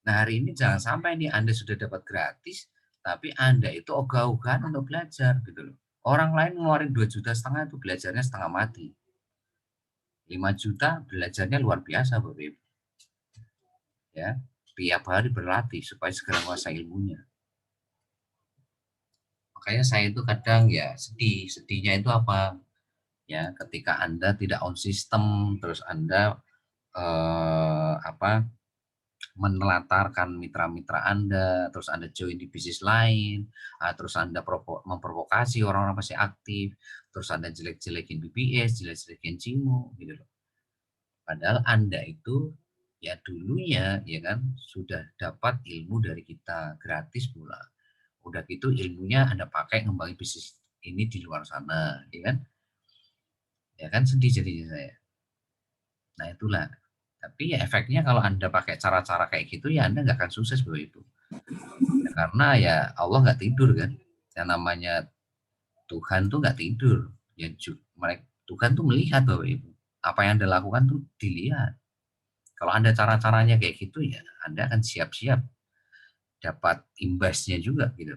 Nah, hari ini jangan sampai nih Anda sudah dapat gratis, tapi Anda itu ogah-ogahan untuk belajar gitu loh. Orang lain ngeluarin 2,5 juta itu belajarnya setengah mati. 5 juta belajarnya luar biasa Bapak Ibu. Ya, tiap hari berlatih supaya segera menguasai ilmunya. Makanya saya itu kadang ya sedihnya itu apa? Ya, ketika Anda tidak on system, terus Anda menelantarkan mitra-mitra Anda, terus Anda join di bisnis lain, terus Anda memprovokasi orang-orang masih aktif, terus Anda jelek-jelekin BBS, jelek-jelekin Cimo, gitu loh. Padahal Anda itu ya dulunya ya kan sudah dapat ilmu dari kita gratis pula. Udah gitu ilmunya Anda pakai ngembangin bisnis ini di luar sana, ya kan? Ya kan sedih jadinya saya. Nah itulah. Tapi ya efeknya kalau Anda pakai cara-cara kayak gitu ya Anda nggak akan sukses Bapak Ibu. Ya, karena ya Allah nggak tidur kan. Yang namanya Tuhan tuh nggak tidur. Ya Tuhan tuh melihat Bapak Ibu. Apa yang Anda lakukan tuh dilihat. Kalau Anda cara-caranya kayak gitu ya Anda akan siap-siap dapat imbasnya juga gitu.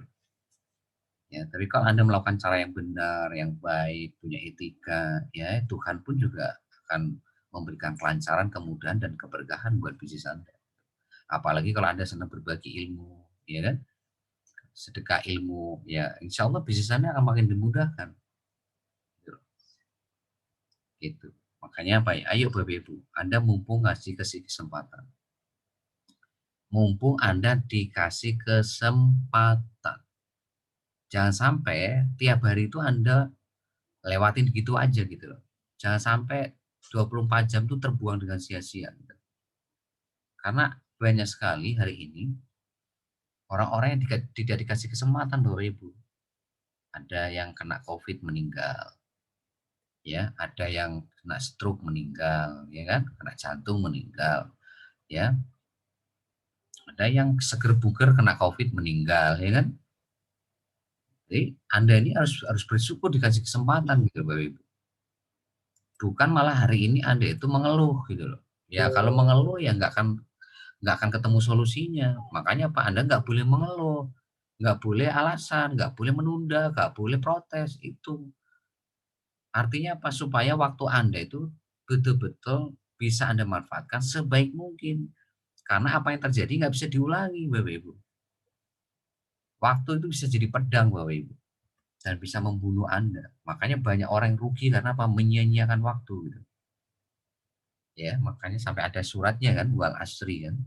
Ya, tapi kalau Anda melakukan cara yang benar, yang baik, punya etika, ya Tuhan pun juga akan memberikan kelancaran, kemudahan dan keberkahan buat bisnis Anda. Apalagi kalau Anda senang berbagi ilmu, ya kan? Sedekah ilmu, ya insya Allah bisnis Anda akan makin dimudahkan. Gitu. Makanya apa ya? Ayo Bapak Ibu, Anda mumpung ngasih kesempatan. Mumpung Anda dikasih kesempatan. Jangan sampai tiap hari itu Anda lewatin gitu aja gitu loh. Jangan sampai 24 jam itu terbuang dengan sia-sia. Gitu. Karena banyak sekali hari ini Orang-orang yang tidak dikasih kesempatan, Bapak Ibu. Ada yang kena COVID meninggal, ya, ada yang kena stroke meninggal, ya kan, kena jantung meninggal, ya, ada yang seger buger kena COVID meninggal, ya kan. Jadi Anda ini harus bersyukur dikasih kesempatan gitu, Bapak Ibu. Bukan malah hari ini Anda itu mengeluh gitu loh. Ya kalau mengeluh ya nggak akan ketemu solusinya. Makanya Pak, Anda nggak boleh mengeluh, nggak boleh alasan, nggak boleh menunda, nggak boleh protes. Itu artinya apa? Supaya waktu Anda itu betul-betul bisa Anda manfaatkan sebaik mungkin. Karena apa yang terjadi nggak bisa diulangi, Bapak Ibu. Waktu itu bisa jadi pedang, Bapak Ibu, dan bisa membunuh Anda. Makanya banyak orang yang rugi karena apa? Menyia-nyiakan waktu gitu. Ya, makanya sampai ada suratnya kan, wal asri kan.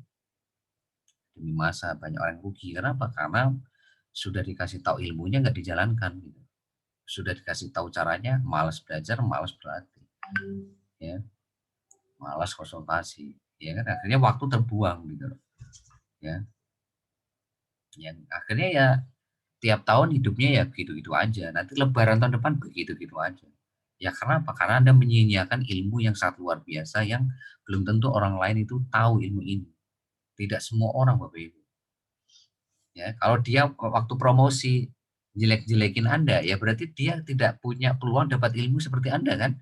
Demi masa banyak orang rugi. Kenapa? Karena sudah dikasih tahu ilmunya nggak dijalankan gitu. Sudah dikasih tahu caranya, malas belajar, malas berlatih. Ya, malas konsultasi. Ya kan akhirnya waktu terbuang gitu. Ya. Yang akhirnya ya tiap tahun hidupnya ya begitu-gitu aja. Nanti lebaran tahun depan begitu-gitu aja. Ya karena apa? Karena Anda menyia-nyiakan ilmu yang sangat luar biasa yang belum tentu orang lain itu tahu ilmu ini. Tidak semua orang, Bapak Ibu. Ya, kalau dia waktu promosi jelek-jelekin Anda, ya berarti dia tidak punya peluang dapat ilmu seperti Anda kan?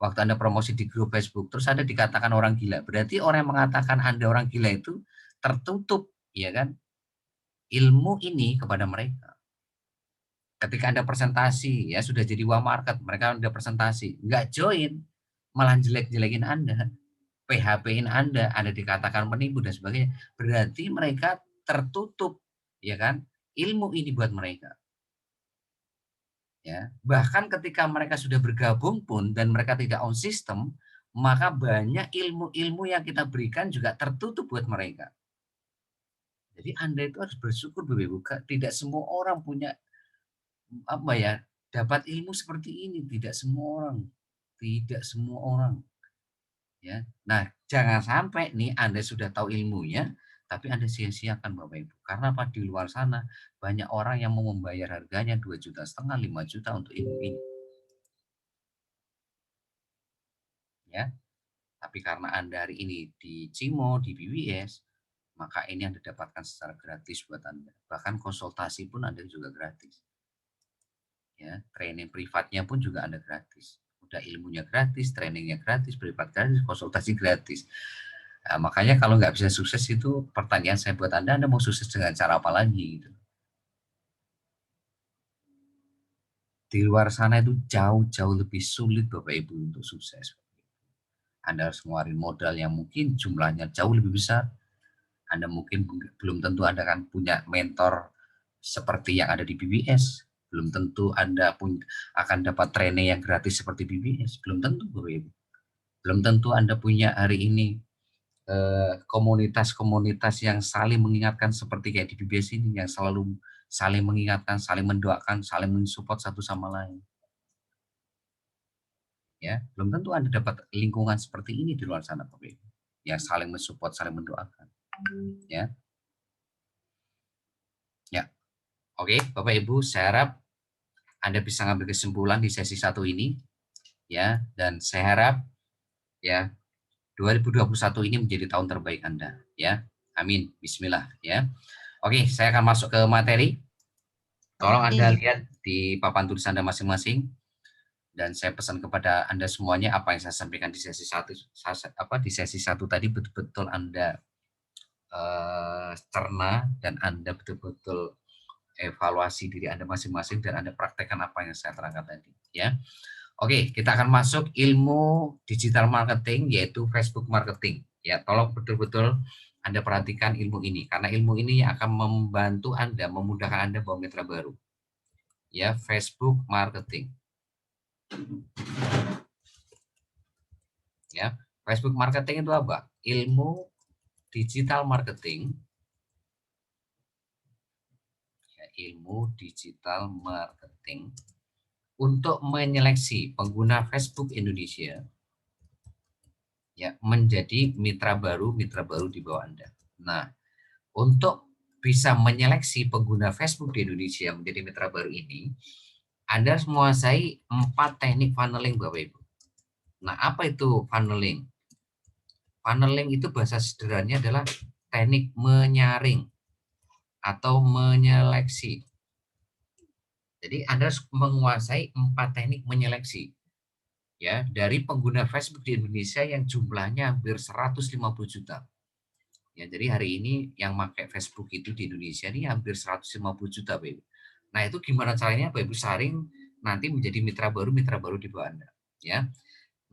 Waktu Anda promosi di grup Facebook, terus Anda dikatakan orang gila. Berarti orang yang mengatakan Anda orang gila itu tertutup, ya kan? Ilmu ini kepada mereka. Ketika Anda presentasi, ya sudah jadi wah market, mereka Anda presentasi, nggak join, malah jelek-jelekin Anda, PHP-in Anda dikatakan penipu dan sebagainya. Berarti mereka tertutup, ya kan? Ilmu ini buat mereka. Ya, bahkan ketika mereka sudah bergabung pun dan mereka tidak on system, maka banyak ilmu-ilmu yang kita berikan juga tertutup buat mereka. Jadi Anda itu harus bersyukur, Bapak Ibu, tidak semua orang punya apa ya, dapat ilmu seperti ini, tidak semua orang. Tidak semua orang, ya. Nah, jangan sampai nih Anda sudah tahu ilmunya, tapi Anda sia-siakan, Bapak Ibu. Karena apa? Di luar sana banyak orang yang mau membayar harganya 2,5 juta, 5 juta untuk ilmu ini, ya. Tapi karena Anda hari ini di Cimo, di BWS, maka ini Anda dapatkan secara gratis buat Anda. Bahkan konsultasi pun Anda juga gratis. Ya, training privatnya pun juga Anda gratis. Udah ilmunya gratis, trainingnya gratis, privat gratis, konsultasi gratis. Nah, makanya kalau nggak bisa sukses itu pertanyaan saya buat Anda mau sukses dengan cara apa lagi gitu. Di luar sana itu jauh-jauh lebih sulit Bapak Ibu untuk sukses. Anda harus ngeluarin modal yang mungkin jumlahnya jauh lebih besar. Anda mungkin belum tentu Anda akan punya mentor seperti yang ada di BBS. Belum tentu Anda pun akan dapat training yang gratis seperti BBS. Belum tentu, Bapak Ibu. Belum tentu Anda punya hari ini komunitas-komunitas yang saling mengingatkan seperti kayak di BBS ini, yang selalu saling mengingatkan, saling mendoakan, saling mensupport satu sama lain. Ya, belum tentu Anda dapat lingkungan seperti ini di luar sana, Bapak Ibu. Yang saling mensupport, saling mendoakan. Ya. Ya. Oke, Bapak Ibu, saya harap Anda bisa ngambil kesimpulan di sesi 1 ini, ya, dan saya harap ya 2021 ini menjadi tahun terbaik Anda, ya. Amin. Bismillah, ya. Oke, saya akan masuk ke materi. Tolong Anda lihat di papan tulis Anda masing-masing dan saya pesan kepada Anda semuanya apa yang saya sampaikan di sesi 1 di sesi 1 tadi betul-betul Anda cerna dan Anda betul-betul evaluasi diri Anda masing-masing dan Anda praktekkan apa yang saya terangkan tadi, ya. Oke, kita akan masuk ilmu digital marketing yaitu Facebook marketing. Ya, tolong betul-betul Anda perhatikan ilmu ini karena ilmu ini akan membantu Anda, memudahkan Anda bawa mitra baru. Ya, Facebook marketing. Ya, Facebook marketing itu apa? Ilmu digital marketing. Ya, ilmu digital marketing untuk menyeleksi pengguna Facebook Indonesia ya menjadi mitra baru di bawah Anda. Nah, untuk bisa menyeleksi pengguna Facebook di Indonesia menjadi mitra baru ini, Anda harus menguasai 4 teknik funneling, Bapak Ibu. Nah, apa itu funneling? Funneling itu bahasa sederhananya adalah teknik menyaring atau menyeleksi. Jadi Anda harus menguasai 4 teknik menyeleksi. Ya, dari pengguna Facebook di Indonesia yang jumlahnya hampir 150 juta. Ya, jadi hari ini yang pakai Facebook itu di Indonesia ini hampir 150 juta, Bapak Ibu. Nah, itu gimana caranya Bapak Ibu saring nanti menjadi mitra baru di bawah Anda, ya.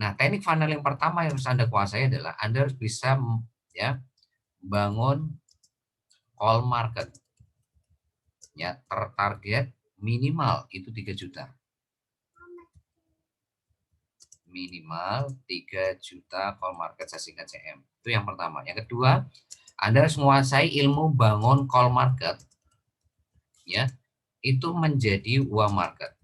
Nah, teknik funnel yang pertama yang harus Anda kuasai adalah Anda harus bisa ya bangun call market. Ya, tertarget minimal itu 3 juta. Minimal 3 juta call market sesingkat CM. Itu yang pertama. Yang kedua, Anda harus menguasai ilmu bangun call market. Ya, itu menjadi uang market.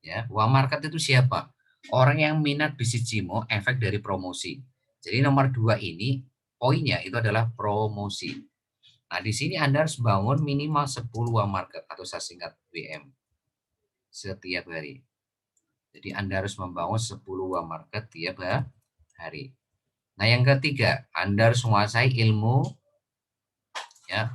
Ya, uang market itu siapa? Orang yang minat bisnis Jimo, efek dari promosi. Jadi nomor 2 ini poinnya itu adalah promosi. Nah, di sini Anda harus bangun minimal 10 uang market atau singkat WM setiap hari. Jadi Anda harus membangun 10 uang market tiap hari. Nah, yang ketiga, Anda harus menguasai ilmu ya.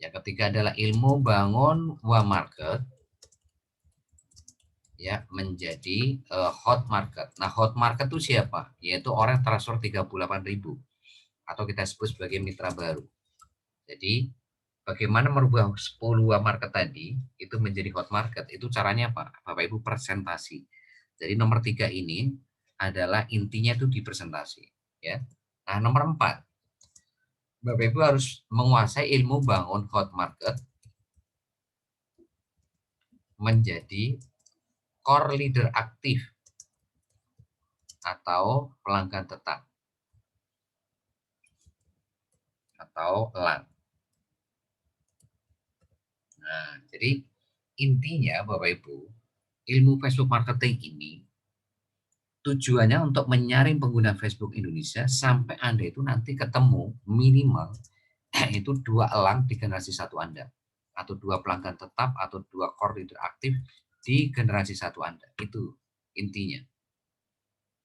Yang ketiga adalah ilmu bangun uang market ya menjadi hot market. Nah, hot market itu siapa? Yaitu orang transfer 38.000 atau kita sebut sebagai mitra baru. Jadi, bagaimana merubah 10 market tadi itu menjadi hot market? Itu caranya apa? Bapak Ibu presentasi. Jadi nomor 3 ini adalah intinya itu di presentasi, ya. Nah, nomor 4. Bapak Ibu harus menguasai ilmu bangun hot market menjadi core leader aktif atau pelanggan tetap atau LAN. Nah, jadi intinya Bapak Ibu, ilmu Facebook marketing ini tujuannya untuk menyaring pengguna Facebook Indonesia sampai Anda itu nanti ketemu minimal itu 2 elang di generasi 1 Anda atau 2 pelanggan tetap atau 2 core leader aktif di generasi 1 Anda. Itu intinya.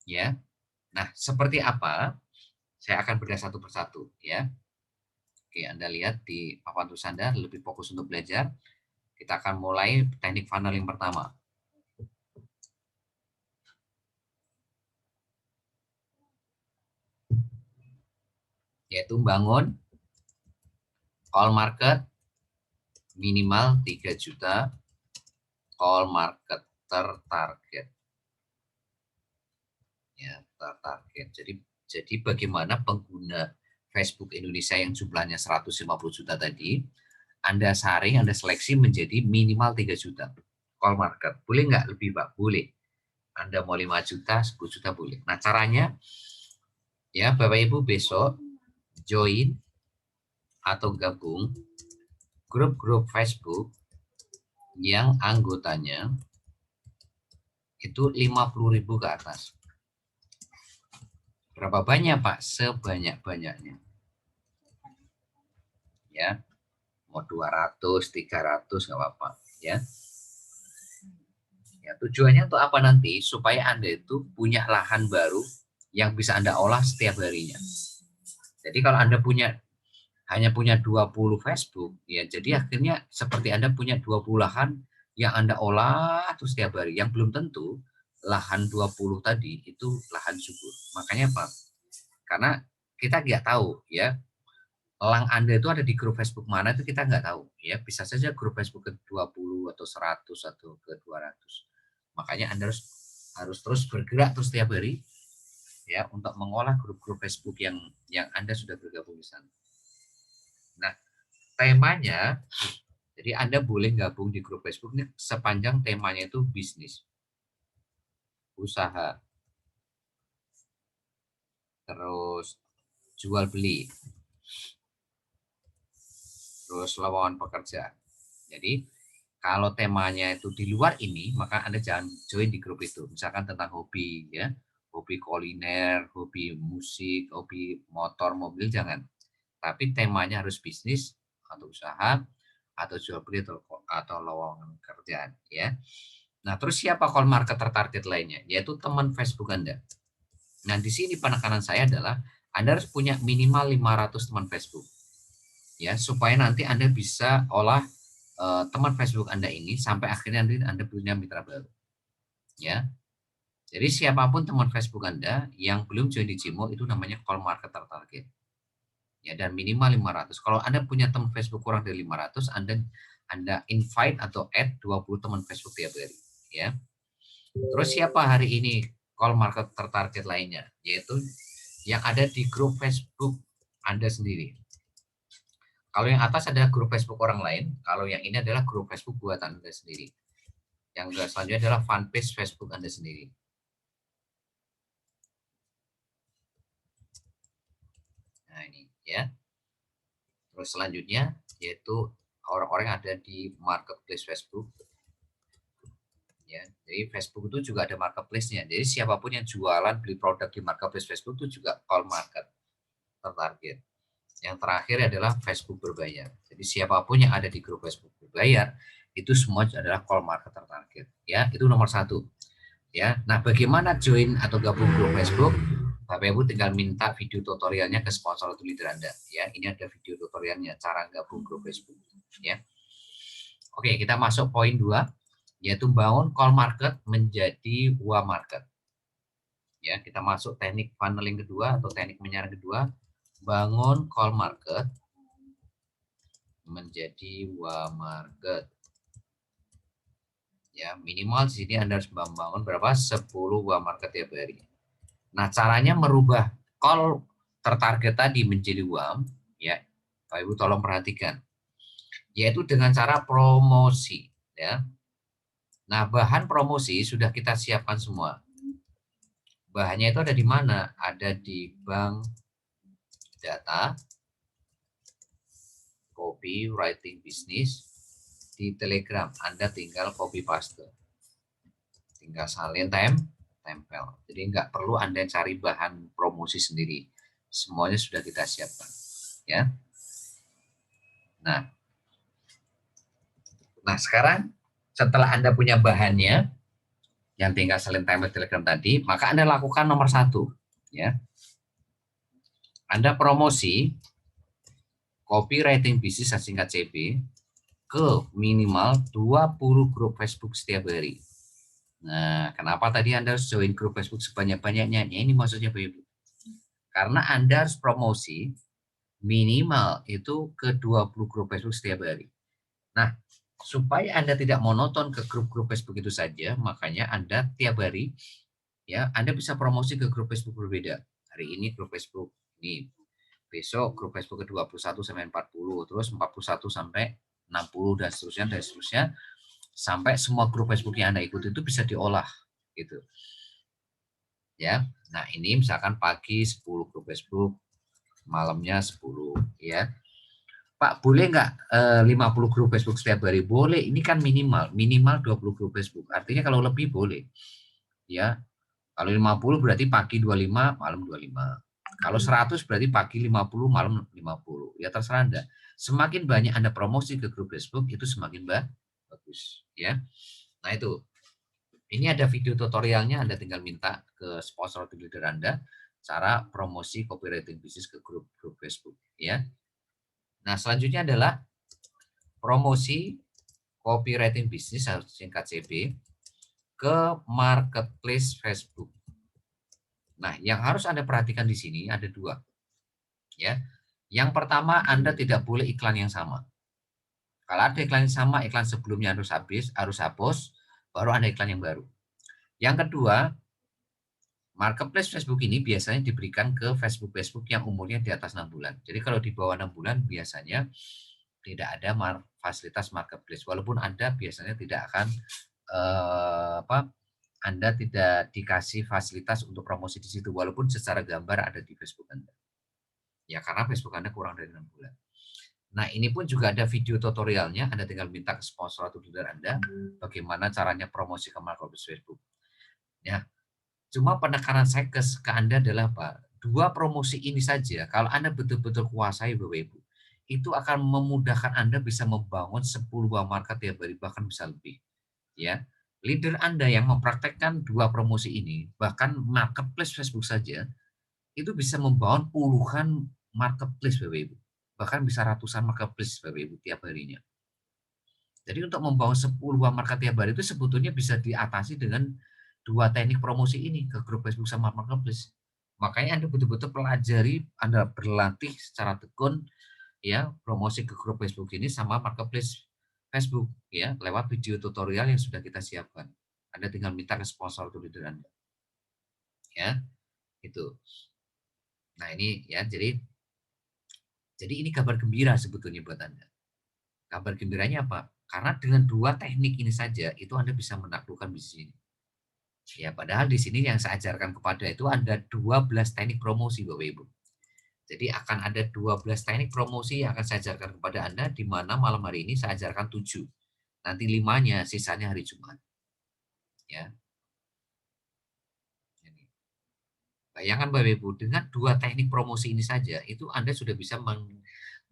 Ya. Nah, seperti apa? Saya akan bedah satu persatu ya. Oke, Anda lihat di papan tulis Anda lebih fokus untuk belajar. Kita akan mulai teknik funneling pertama. Yaitu bangun call market minimal 3 juta call market tertarget. Ya, tertarget. Jadi bagaimana pengguna Facebook Indonesia yang jumlahnya 150 juta tadi, Anda saring, Anda seleksi menjadi minimal 3 juta call market. Boleh nggak lebih, Pak? Boleh. Anda mau 5 juta, 10 juta boleh. Nah, caranya ya Bapak Ibu besok join atau gabung grup-grup Facebook yang anggotanya itu 50.000 ke atas. Berapa banyak, Pak? Sebanyak-banyaknya. Ya, mau 200, 300 nggak apa-apa. Ya. Ya, tujuannya untuk apa nanti? Supaya Anda itu punya lahan baru yang bisa Anda olah setiap harinya. Jadi kalau Anda hanya punya 20 Facebook, ya jadi akhirnya seperti Anda punya 20 lahan yang Anda olah terus setiap hari. Yang belum tentu lahan 20 tadi itu lahan subur. Makanya apa? Karena kita nggak tahu ya, elang Anda itu ada di grup Facebook mana itu kita nggak tahu. Ya, bisa saja grup Facebook ke 20 atau 100 atau ke 200. Makanya Anda harus terus bergerak terus setiap hari ya untuk mengolah grup-grup Facebook yang Anda sudah bergabung di sana. Nah, temanya, jadi Anda boleh gabung di grup Facebook ini sepanjang temanya itu bisnis, usaha, terus jual beli, terus lowongan pekerjaan. Jadi kalau temanya itu di luar ini, maka Anda jangan join di grup itu. Misalkan tentang hobi, ya, hobi kuliner, hobi musik, hobi motor, mobil, jangan. Tapi temanya harus bisnis atau usaha atau jual beli atau lowongan kerjaan, ya. Nah, terus siapa call market tertarget lainnya? Yaitu teman Facebook Anda. Nah, di sini penekanan saya adalah Anda harus punya minimal 500 teman Facebook. Ya, supaya nanti Anda bisa olah teman Facebook Anda ini sampai akhirnya nanti Anda punya mitra baru. Ya. Jadi siapapun teman Facebook Anda yang belum join di Cimo itu namanya call market tertarget. Ya, dan minimal 500. Kalau Anda punya teman Facebook kurang dari 500, Anda invite atau add 20 teman Facebook tiap hari, ya. Terus siapa hari ini call market tertarget lainnya? Yaitu yang ada di grup Facebook Anda sendiri. Kalau yang atas adalah grup Facebook orang lain, kalau yang ini adalah grup Facebook buatan Anda sendiri. Yang selanjutnya adalah fanpage Facebook Anda sendiri. Nah, ini ya. Terus selanjutnya yaitu orang-orang yang ada di marketplace Facebook. Ya, jadi Facebook itu juga ada marketplace-nya. Jadi siapapun yang jualan beli produk di marketplace Facebook itu juga call market tertarget. Yang terakhir adalah Facebook berbayar. Jadi siapapun yang ada di grup Facebook berbayar itu semua adalah call market tertarget. Ya, itu nomor 1. Ya, nah bagaimana join atau gabung grup Facebook? Bapak Ibu tinggal minta video tutorialnya ke sponsor atau leader Anda. Ya, ini ada video tutorialnya cara gabung grup Facebook. Ya, oke, kita masuk poin 2, yaitu bangun call market menjadi WA market. Ya, kita masuk teknik funneling kedua atau teknik menyaring kedua, bangun call market menjadi WA market. Ya, minimal di sini Anda harus membangun berapa? 10 WA market tiap hari. Nah, caranya merubah call tertarget tadi menjadi WA, ya, Pak Ibu tolong perhatikan, yaitu dengan cara promosi, ya. Nah, bahan promosi sudah kita siapkan semua. Bahannya itu ada di mana? Ada di bank data, copywriting bisnis, di Telegram. Anda tinggal copy paste, tinggal salin tempel. Jadi nggak perlu Anda cari bahan promosi sendiri. Semuanya sudah kita siapkan, ya. Nah, sekarang setelah Anda punya bahannya, yang tinggal salin tempel Telegram tadi, maka Anda lakukan nomor 1, ya. Anda promosi copywriting bisnis singkat CB ke minimal 20 grup Facebook setiap hari. Nah, kenapa tadi Anda harus join grup Facebook sebanyak-banyaknya? Ini maksudnya Bapak Ibu. Karena Anda harus promosi minimal itu ke 20 grup Facebook setiap hari. Nah, supaya Anda tidak monoton ke grup-grup Facebook itu saja, makanya Anda tiap hari, ya, Anda bisa promosi ke grup Facebook berbeda. Hari ini grup Facebook ini, besok grup Facebook ke 21 sampai 40, terus 41 sampai 60 dan seterusnya sampai semua grup Facebook yang Anda ikuti itu bisa diolah gitu. Ya. Nah, ini misalkan pagi 10 grup Facebook, malamnya 10, ya. Pak, boleh nggak 50 grup Facebook setiap hari? Boleh, ini kan minimal 20 grup Facebook. Artinya kalau lebih boleh. Ya. Kalau 50 berarti pagi 25, malam 25. Kalau 100 berarti pagi 50, malam 50. Ya terserah Anda. Semakin banyak Anda promosi ke grup Facebook, itu semakin bagus, ya. Nah, itu. Ini ada video tutorialnya, Anda tinggal minta ke sponsor atau leader Anda cara promosi copywriting bisnis ke grup Facebook, ya. Nah, selanjutnya adalah promosi copywriting bisnis singkat CB ke marketplace Facebook. Nah, yang harus Anda perhatikan di sini ada 2. Ya. Yang pertama, Anda tidak boleh iklan yang sama. Kalau ada iklan yang sama, iklan sebelumnya harus hapus, baru Anda iklan yang baru. Yang kedua, marketplace Facebook ini biasanya diberikan ke Facebook yang umurnya di atas 6 bulan. Jadi kalau di bawah 6 bulan biasanya tidak ada fasilitas marketplace. Walaupun Anda biasanya tidak akan Anda tidak dikasih fasilitas untuk promosi di situ, walaupun secara gambar ada di Facebook Anda. Ya, karena Facebook Anda kurang dari 6 bulan. Nah, ini pun juga ada video tutorialnya. Anda tinggal minta ke sponsor atau leader Anda bagaimana caranya promosi ke marketplace Facebook. Ya. Cuma penekanan saya ke Anda adalah apa? 2 promosi ini saja, kalau Anda betul-betul kuasai Bapak Ibu, itu akan memudahkan Anda bisa membangun 10 buah market tiap hari, bahkan bisa lebih. Ya, leader Anda yang mempraktekkan 2 promosi ini, bahkan marketplace Facebook saja, itu bisa membangun puluhan marketplace Bapak Ibu. Bahkan bisa ratusan marketplace Bapak Ibu tiap harinya. Jadi untuk membangun 10 buah market tiap hari itu sebetulnya bisa diatasi dengan 2 teknik promosi ini ke grup Facebook sama marketplace. Makanya Anda betul-betul pelajari, Anda berlatih secara tekun ya promosi ke grup Facebook ini sama marketplace Facebook ya lewat video tutorial yang sudah kita siapkan. Anda tinggal minta ke sponsor atau leader Anda. Ya, itu. Nah, ini ya jadi ini kabar gembira sebetulnya buat Anda. Kabar gembiranya apa? Karena dengan 2 teknik ini saja itu Anda bisa menaklukkan bisnis ini. Ya, padahal di sini yang saya ajarkan kepada itu ada 12 teknik promosi Bapak Ibu. Jadi akan ada 12 teknik promosi yang akan saya ajarkan kepada Anda, di mana malam hari ini saya ajarkan 7. Nanti 5-nya sisanya hari Jumat. Ya. Bayangkan Bapak Ibu, dengan 2 teknik promosi ini saja, itu Anda sudah bisa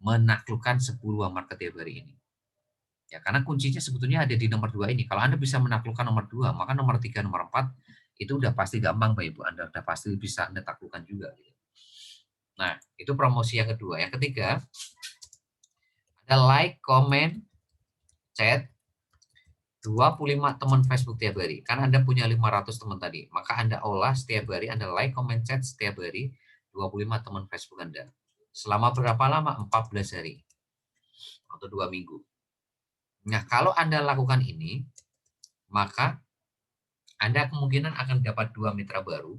menaklukkan 10 market tiap hari ini. Ya, karena kuncinya sebetulnya ada di nomor 2 ini. Kalau Anda bisa menaklukkan nomor 2, maka nomor 3, nomor 4 itu udah pasti gampang Bapak Ibu. Anda udah pasti bisa Anda taklukkan juga. Nah, itu promosi yang kedua. Yang ketiga, ada like, comment, chat, 25 teman Facebook tiap hari. Kan Anda punya 500 teman tadi. Maka Anda olah setiap hari, Anda like, comment, chat setiap hari 25 teman Facebook Anda. Selama berapa lama? 14 hari. Atau 2 minggu. Nah, kalau Anda lakukan ini, maka Anda kemungkinan akan dapat 2 mitra baru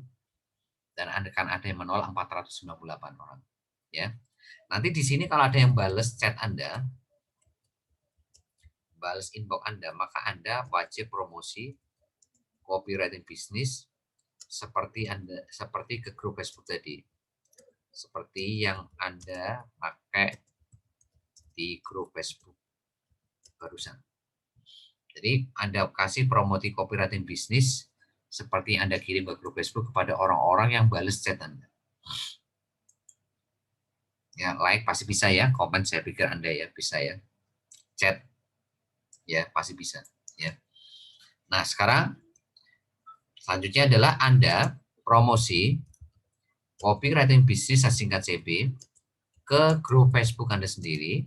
dan Anda akan ada yang menolak 498 orang. Ya. Nanti di sini kalau ada yang bales chat Anda, bales inbox Anda, maka Anda wajib promosi copywriting bisnis seperti ke grup Facebook tadi. Seperti yang Anda pakai di grup Facebook barusan. Jadi Anda kasih promosi copywriting bisnis seperti yang Anda kirim ke grup Facebook kepada orang-orang yang bales chat Anda. Ya, like pasti bisa ya, komen saya pikir Anda ya bisa ya. Chat ya pasti bisa ya. Nah, sekarang selanjutnya adalah Anda promosi copywriting bisnis singkat CB ke grup Facebook Anda sendiri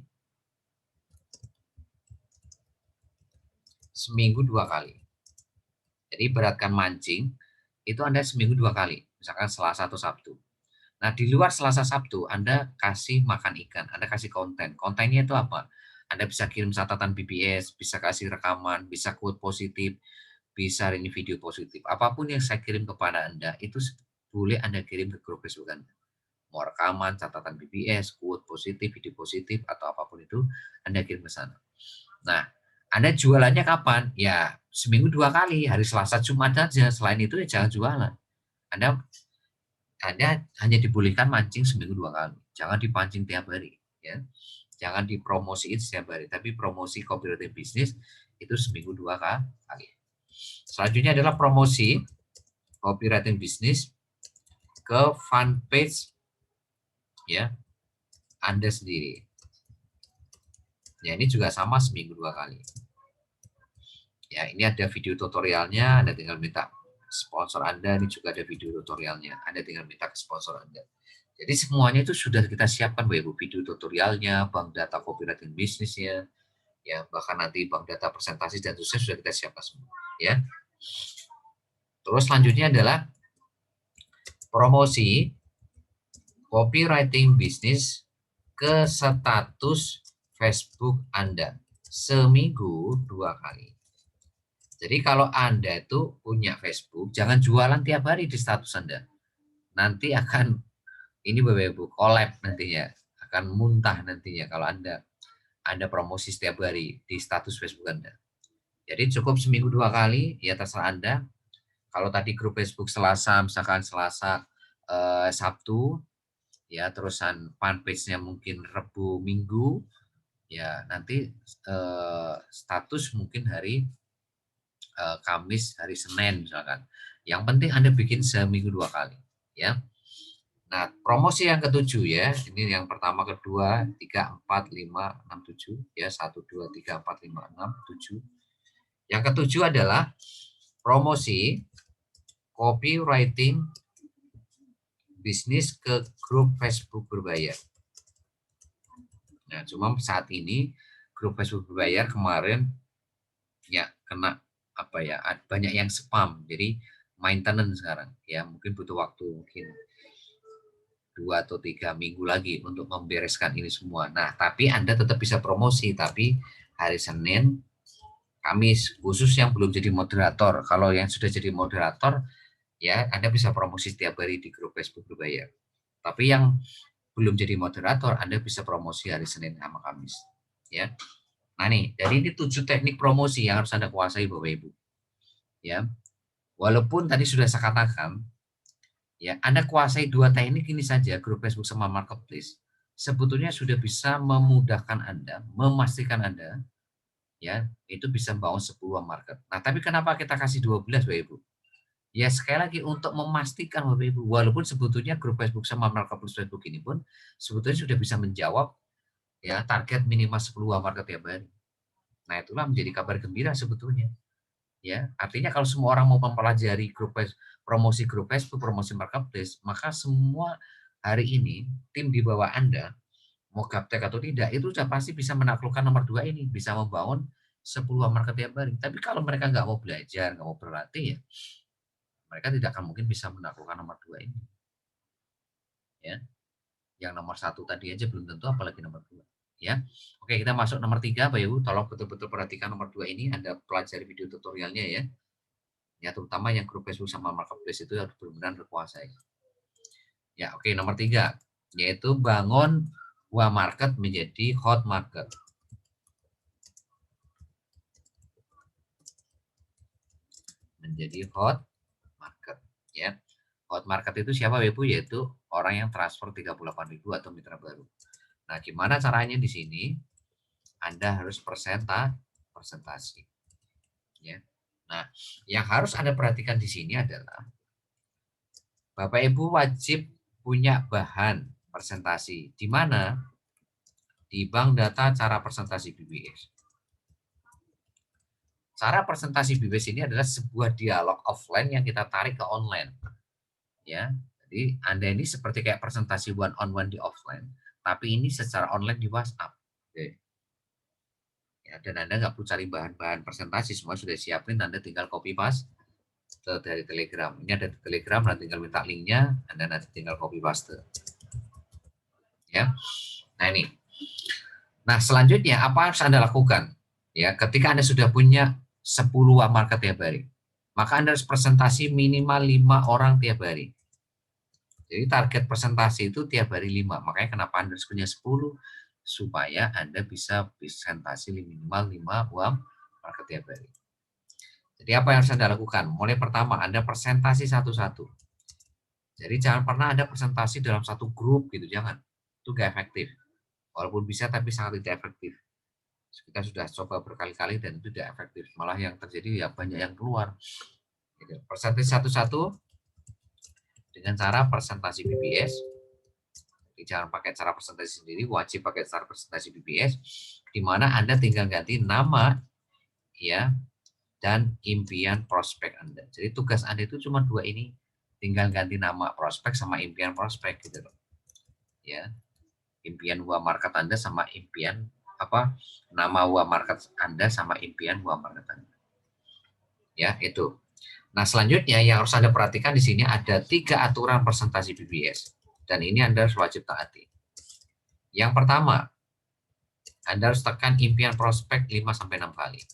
seminggu 2 kali. Jadi beratkan mancing, itu Anda seminggu 2 kali, misalkan Selasa atau Sabtu. Nah, di luar Selasa Sabtu, Anda kasih makan ikan, Anda kasih konten. Kontennya itu apa? Anda bisa kirim catatan BBS, bisa kasih rekaman, bisa quote positif, bisa ini video positif. Apapun yang saya kirim kepada Anda, itu boleh Anda kirim ke grup Facebook Anda. Mau rekaman, catatan BBS, quote positif, video positif, atau apapun itu, Anda kirim ke sana. Nah, Anda jualannya kapan? Ya, seminggu 2 kali, hari Selasa, Jumat saja. Selain itu ya jangan jualan. Anda hanya dibolehkan mancing seminggu 2 kali. Jangan dipancing tiap hari. Ya. Jangan dipromosiin setiap hari, tapi promosi copywriting bisnis itu seminggu 2 kali. Selanjutnya adalah promosi copywriting bisnis ke fanpage ya Anda sendiri. Ya, ini juga sama seminggu 2 kali. Ya, ini ada video tutorialnya, Anda tinggal minta sponsor Anda, ini juga ada video tutorialnya, Anda tinggal minta ke sponsor Anda. Jadi semuanya itu sudah kita siapkan Bapak Ibu, video tutorialnya, bank data copywriting bisnisnya, ya bahkan nanti bank data presentasi dan seterusnya sudah kita siapkan semua, ya. Terus selanjutnya adalah promosi copywriting bisnis ke status Facebook Anda seminggu 2 kali. Jadi kalau Anda itu punya Facebook, jangan jualan tiap hari di status Anda. Nanti akan, ini Bapak Ibu, collab nantinya. Akan muntah nantinya kalau Anda promosi setiap hari di status Facebook Anda. Jadi cukup seminggu 2 kali, ya terserah Anda. Kalau tadi grup Facebook Selasa, misalkan Selasa, Sabtu, ya terusan fanpage-nya mungkin Rabu, Minggu, ya nanti status mungkin hari Kamis, hari Senin misalkan. Yang penting Anda bikin seminggu 2 kali, ya. Nah, promosi yang ketujuh ya, ini yang pertama, kedua, 3, 4, 5, 6, 7, ya, 1, 2, 3, 4, 5, 6, 7. Yang ketujuh adalah promosi copywriting bisnis ke grup Facebook berbayar. Nah, cuma saat ini grup Facebook berbayar kemarin ya kena apa ya, banyak yang spam, jadi maintenance sekarang ya, mungkin butuh waktu mungkin 2 atau 3 minggu lagi untuk membereskan ini semua. Nah, tapi Anda tetap bisa promosi, tapi hari Senin, Kamis, khusus yang belum jadi moderator. Kalau yang sudah jadi moderator, ya Anda bisa promosi setiap hari di grup Facebook berbayar. Tapi yang belum jadi moderator, Anda bisa promosi hari Senin sama Kamis. Ya. Nah nih, dari ini 7 teknik promosi yang harus Anda kuasai Bapak Ibu. Ya. Walaupun tadi sudah saya katakan, ya, Anda kuasai 2 teknik ini saja, grup Facebook sama marketplace, sebetulnya sudah bisa memudahkan Anda, memastikan Anda, ya, itu bisa membangun sebuah market. Nah, tapi kenapa kita kasih 12, Bapak Ibu? Ya, sekali lagi untuk memastikan Bapak Ibu, walaupun sebetulnya grup Facebook sama marketplace Facebook ini pun sebetulnya sudah bisa menjawab ya target minimal 10 market tiap hari. Nah, itulah menjadi kabar gembira sebetulnya. Ya, artinya kalau semua orang mau mempelajari promosi grup Facebook, promosi marketplace, maka semua hari ini tim di bawah Anda, mau gaptek atau tidak, itu sudah pasti bisa menaklukkan nomor 2 ini, bisa membangun 10 market tiap hari. Tapi kalau mereka nggak mau belajar, nggak mau berlatih, ya mereka tidak akan mungkin bisa menaklukkan nomor 2 ini. Ya, yang nomor 1 tadi aja belum tentu, apalagi nomor 2. Ya, oke, kita masuk nomor 3, Pak Ibu. Tolong betul-betul perhatikan nomor 2 ini, Anda pelajari video tutorialnya ya. Ya, terutama yang grup Facebook sama marketplace itu harus benar-benar dikuasai. Ya, oke, nomor 3, yaitu bangun WA market menjadi hot market. Menjadi hot market, ya. Hot market itu siapa, Ibu? Yaitu orang yang transfer 38.000 atau mitra baru. Nah, gimana caranya di sini? Anda harus presentasi. Ya. Nah, yang harus Anda perhatikan di sini adalah Bapak Ibu wajib punya bahan presentasi, di mana di bank data cara presentasi BBS. Cara presentasi BBS ini adalah sebuah dialog offline yang kita tarik ke online. Ya, jadi Anda ini seperti kayak presentasi one on one di offline, tapi ini secara online di WhatsApp. Oke. Ya, dan Anda nggak perlu cari bahan-bahan presentasi, semua sudah siapin, Anda tinggal copy paste dari Telegram. Ini ada di Telegram, Anda tinggal minta linknya, Anda nanti tinggal copy paste. Ya, nah ini. Nah, selanjutnya apa harus Anda lakukan? Ya, ketika Anda sudah punya 10 market tiap hari, maka Anda harus presentasi minimal 5 orang tiap hari. Jadi target presentasi itu tiap hari 5. Makanya kenapa Anda harus punya 10? Supaya Anda bisa presentasi minimal 5 market tiap hari. Jadi apa yang harus Anda lakukan? Mulai pertama, Anda presentasi satu-satu. Jadi jangan pernah Anda presentasi dalam satu grup gitu, jangan. Itu gak efektif. Walaupun bisa tapi sangat tidak efektif. Kita sudah coba berkali-kali dan itu tidak efektif. Malah yang terjadi ya banyak yang keluar. Gitu. Presentasi satu-satu dengan cara presentasi BBS. Jadi jangan pakai cara presentasi sendiri, wajib pakai cara presentasi BBS, di mana Anda tinggal ganti nama ya dan impian prospek Anda. Jadi tugas Anda itu cuma 2 ini, tinggal ganti nama prospek sama impian prospek gitu loh. Ya. Impian WA market Anda sama impian nama WA market Anda sama impian WA market Anda. Ya, itu. Nah, selanjutnya yang harus Anda perhatikan di sini ada 3 aturan presentasi BBS. Dan ini Anda harus wajib taati. Yang pertama, Anda harus tekan impian prospek 5-6 kali.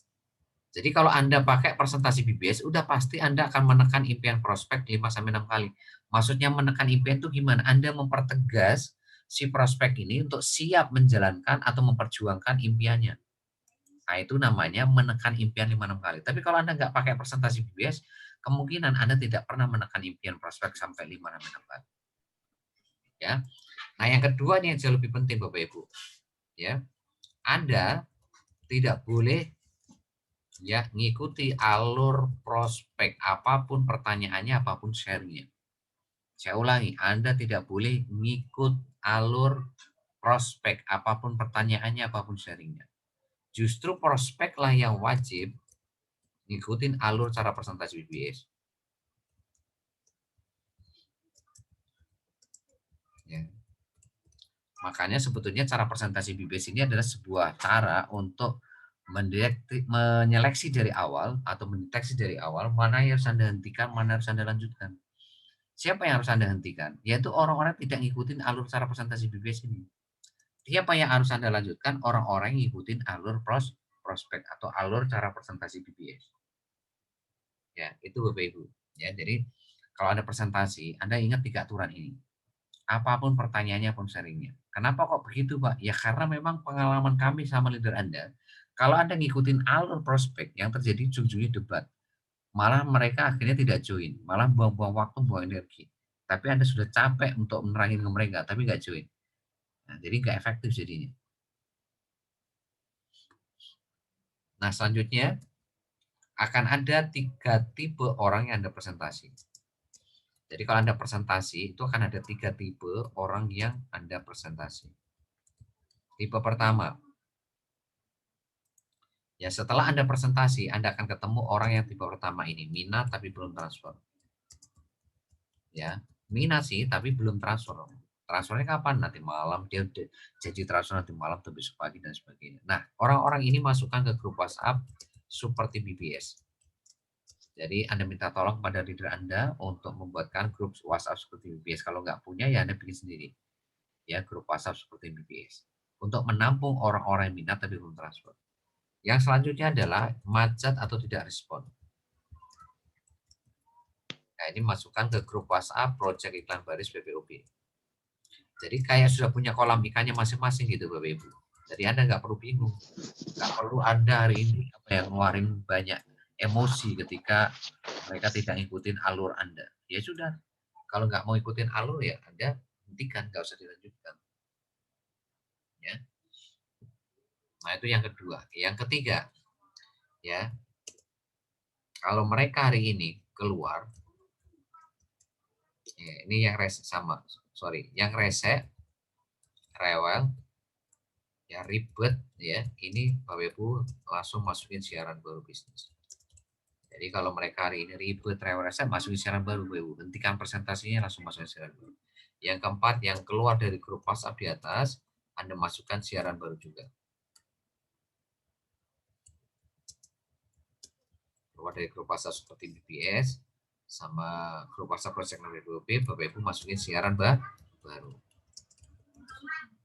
Jadi kalau Anda pakai presentasi BBS, udah pasti Anda akan menekan impian prospek 5-6 kali. Maksudnya menekan impian itu gimana? Anda mempertegas si prospek ini untuk siap menjalankan atau memperjuangkan impiannya. Nah, itu namanya menekan impian 5-6 kali. Tapi kalau Anda nggak pakai presentasi BBS, kemungkinan Anda tidak pernah menekan impian prospek sampai 5-6 kali. Ya. Nah, yang kedua nih yang jauh lebih penting Bapak Ibu. Ya. Anda tidak boleh Ya, ngikuti alur prospek, apapun pertanyaannya, apapun sharingnya. Saya ulangi, Anda tidak boleh ngikut alur prospek, apapun pertanyaannya, apapun sharingnya. Justru prospeklah yang wajib ngikutin alur cara presentasi BBS. Ya. Makanya sebetulnya cara presentasi BBS ini adalah sebuah cara untuk menyeleksi dari awal atau mendeteksi dari awal mana yang harus Anda hentikan, mana harus Anda lanjutkan. Siapa yang harus Anda hentikan? Yaitu orang-orang yang tidak ngikutin alur cara presentasi BBS ini. Siapa yang harus Anda lanjutkan? Orang-orang yang ngikutin alur prospek atau alur cara presentasi BBS. Ya, itu Bapak Ibu. Ya, jadi kalau Anda presentasi, Anda ingat 3 aturan ini. Apapun pertanyaannya pun sharingnya. Kenapa kok begitu, Pak? Ya karena memang pengalaman kami sama leader Anda, kalau Anda ngikutin alur prospek, yang terjadi ujung-ujungnya debat. Malah mereka akhirnya tidak join, malah buang-buang waktu, buang energi. Tapi Anda sudah capek untuk menerangin ke mereka, tapi nggak join. Nah, jadi nggak efektif jadinya. Nah, selanjutnya akan ada 3 tipe orang yang Anda presentasi. Jadi kalau Anda presentasi, itu akan ada 3 tipe orang yang Anda presentasi. Tipe pertama, ya setelah Anda presentasi, Anda akan ketemu orang yang tipe pertama ini, minat tapi belum transfer. Ya, minat sih tapi belum transfer. Transfernya kapan? Nanti malam, dia janji transfer nanti malam atau besok pagi dan sebagainya. Nah, orang-orang ini masukkan ke grup WhatsApp seperti BBS. Jadi Anda minta tolong kepada leader Anda untuk membuatkan grup WhatsApp seperti BBS. Kalau nggak punya ya Anda bikin sendiri. Ya, grup WhatsApp seperti BBS. Untuk menampung orang-orang yang minat tapi belum transfer. Yang selanjutnya adalah macet atau tidak respon. Nah, ini masukkan ke grup WhatsApp Project Iklan Baris BPOB. Jadi kayak sudah punya kolam ikannya masing-masing gitu Bapak Ibu. Jadi Anda nggak perlu bingung. Nggak perlu Anda hari ini ngeluarin banyak emosi ketika mereka tidak ngikutin alur Anda. Ya sudah, kalau nggak mau ikutin alur ya Anda hentikan, nggak usah dilanjutkan. Ya. Nah itu yang kedua. Yang ketiga, ya kalau mereka hari ini keluar, ya, ini yang yang rese, rewel, ya ribet, ya ini Bapak Ibu langsung masukin siaran baru bisnis. Jadi kalau mereka hari ini ribet, rewel, masukin siaran baru Bapak Ibu, hentikan presentasinya langsung masukin siaran baru. Yang keempat, yang keluar dari grup WhatsApp di atas, Anda masukkan siaran baru juga. Keluar dari grup WhatsApp seperti BBS, sama grup WhatsApp Project BPOB, Bapak Ibu masukin siaran baru.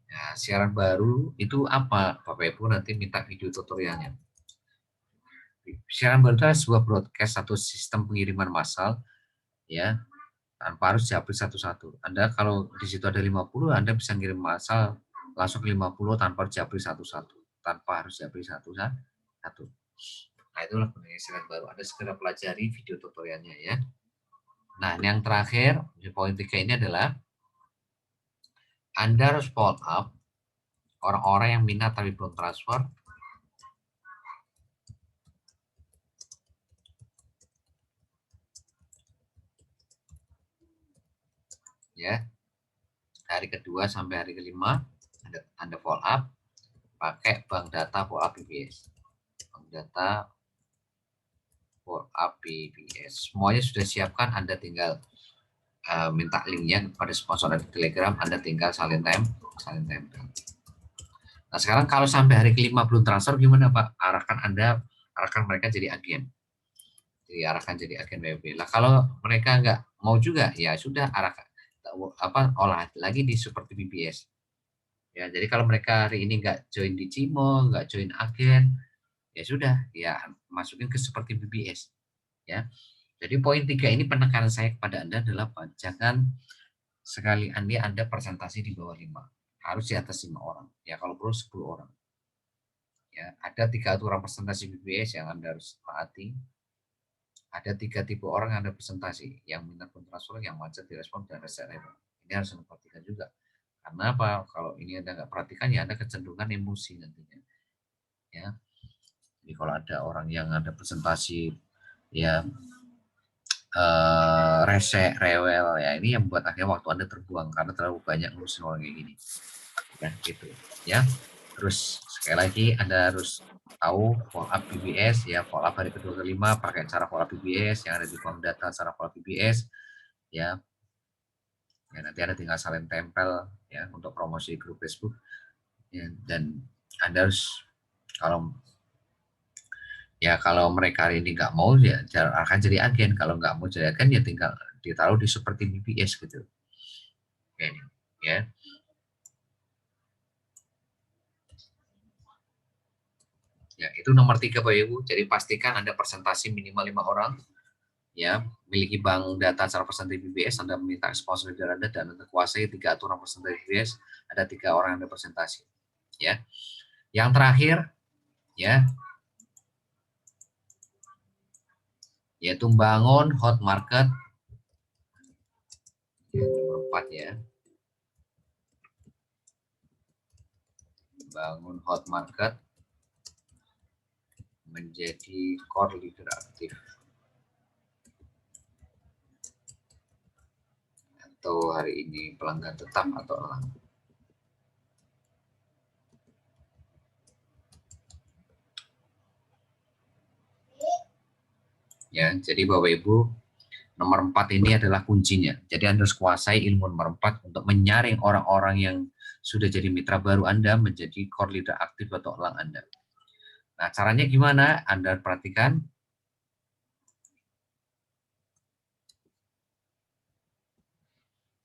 Nah, siaran baru itu apa? Bapak Ibu nanti minta video tutorialnya. Siaran baru itu adalah sebuah broadcast atau sistem pengiriman massal ya, tanpa harus diupload satu-satu. Anda kalau di situ ada 50, Anda bisa ngirim massal langsung ke 50 tanpa harus diupload satu-satu, tanpa harus diupload satu-satu. Nah, itulah gunanya siaran baru. Anda segera pelajari video tutorialnya ya. Nah, yang terakhir, poin 3 ini adalah Anda harus follow up orang-orang yang minat tapi belum transfer. Ya, hari kedua sampai hari kelima Anda follow up pakai bank data follow up BBS. Bank data follow up BBS. Semuanya sudah siapkan, Anda tinggal minta linknya kepada sponsor dari Telegram, Anda tinggal salin tempel. Nah sekarang kalau sampai hari kelima belum transfer gimana Pak? Arahkan mereka jadi agen. Diarahkan jadi agen WP. Nah kalau mereka nggak mau juga ya sudah arahkan olah lagi di seperti BBS. Ya jadi kalau mereka hari ini nggak join di Cimo, nggak join agen, ya sudah ya masukin ke seperti BBS. Ya. Jadi poin 3 ini penekanan saya kepada Anda adalah jangan sekali Anda presentasi di bawah 5. Harus di atas 5 orang. Ya kalau perlu 10 orang. Ya, ada 3 aturan presentasi BBS yang Anda harus taati. Ada 3 tipe orang yang Anda presentasi, yang minat transfer, yang macet direspon, dan reserve. Ini harus Anda perhatikan juga. Karena apa? Kalau ini Anda nggak perhatikan, ya Anda kecenderungan emosi nantinya. Ya. Jadi kalau ada orang yang ada presentasi ya rese, rewel ya, ini yang buat akhirnya waktu Anda terbuang karena terlalu banyak ngurusin orang kayak gini. Ya, gitu ya. Terus sekali lagi Anda harus tahu follow up PBS ya, follow up hari kedua kelima pakai cara follow up PBS yang ada di form data cara follow up PBS ya. Ya nanti Anda tinggal salin tempel ya untuk promosi grup Facebook ya, dan Anda harus kalau mereka hari ini nggak mau ya akan jadi agen, kalau nggak mau jadi agen ya tinggal ditaruh di seperti BPS gitu. Oke, ya. Ya, itu nomor 3 Bapak Ibu. Jadi pastikan Anda presentasi minimal 5 orang. Ya, miliki bank data secara presentasi BPS, Anda meminta sponsor dari Anda dan Anda kuasai 3 aturan presentasi BPS, ada 3 orang Anda presentasi. Ya. Yang terakhir ya, yaitu bangun hot market. Ya, nomor 4 ya. Bangun hot market menjadi core leader aktif atau hari ini pelanggan tetap atau elang. Ya, jadi Bapak Ibu, nomor 4 ini adalah kuncinya. Jadi Anda harus kuasai ilmu nomor 4 untuk menyaring orang-orang yang sudah jadi mitra baru Anda menjadi core leader aktif atau elang Anda. Nah, caranya gimana? Anda perhatikan.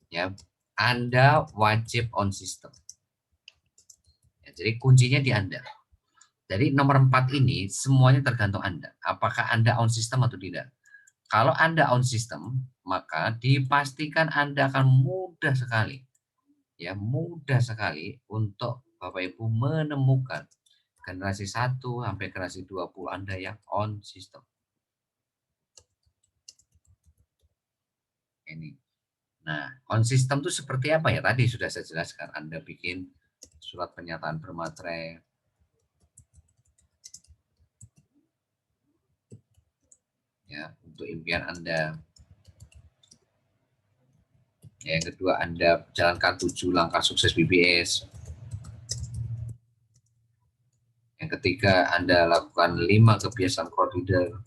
Ya, Anda wajib on system. Ya, jadi kuncinya di Anda. Jadi nomor 4 ini semuanya tergantung Anda. Apakah Anda on system atau tidak? Kalau Anda on system, maka dipastikan Anda akan mudah sekali. Ya, mudah sekali untuk Bapak Ibu menemukan generasi 1 sampai generasi 20 Anda yang on system. Ini. Nah, on system itu seperti apa ya? Tadi sudah saya jelaskan. Anda bikin surat pernyataan bermaterai. Ya, untuk impian Anda. Yang kedua, Anda jalankan 7 langkah sukses BBS. Yang ketiga, Anda lakukan 5 kebiasaan core leader.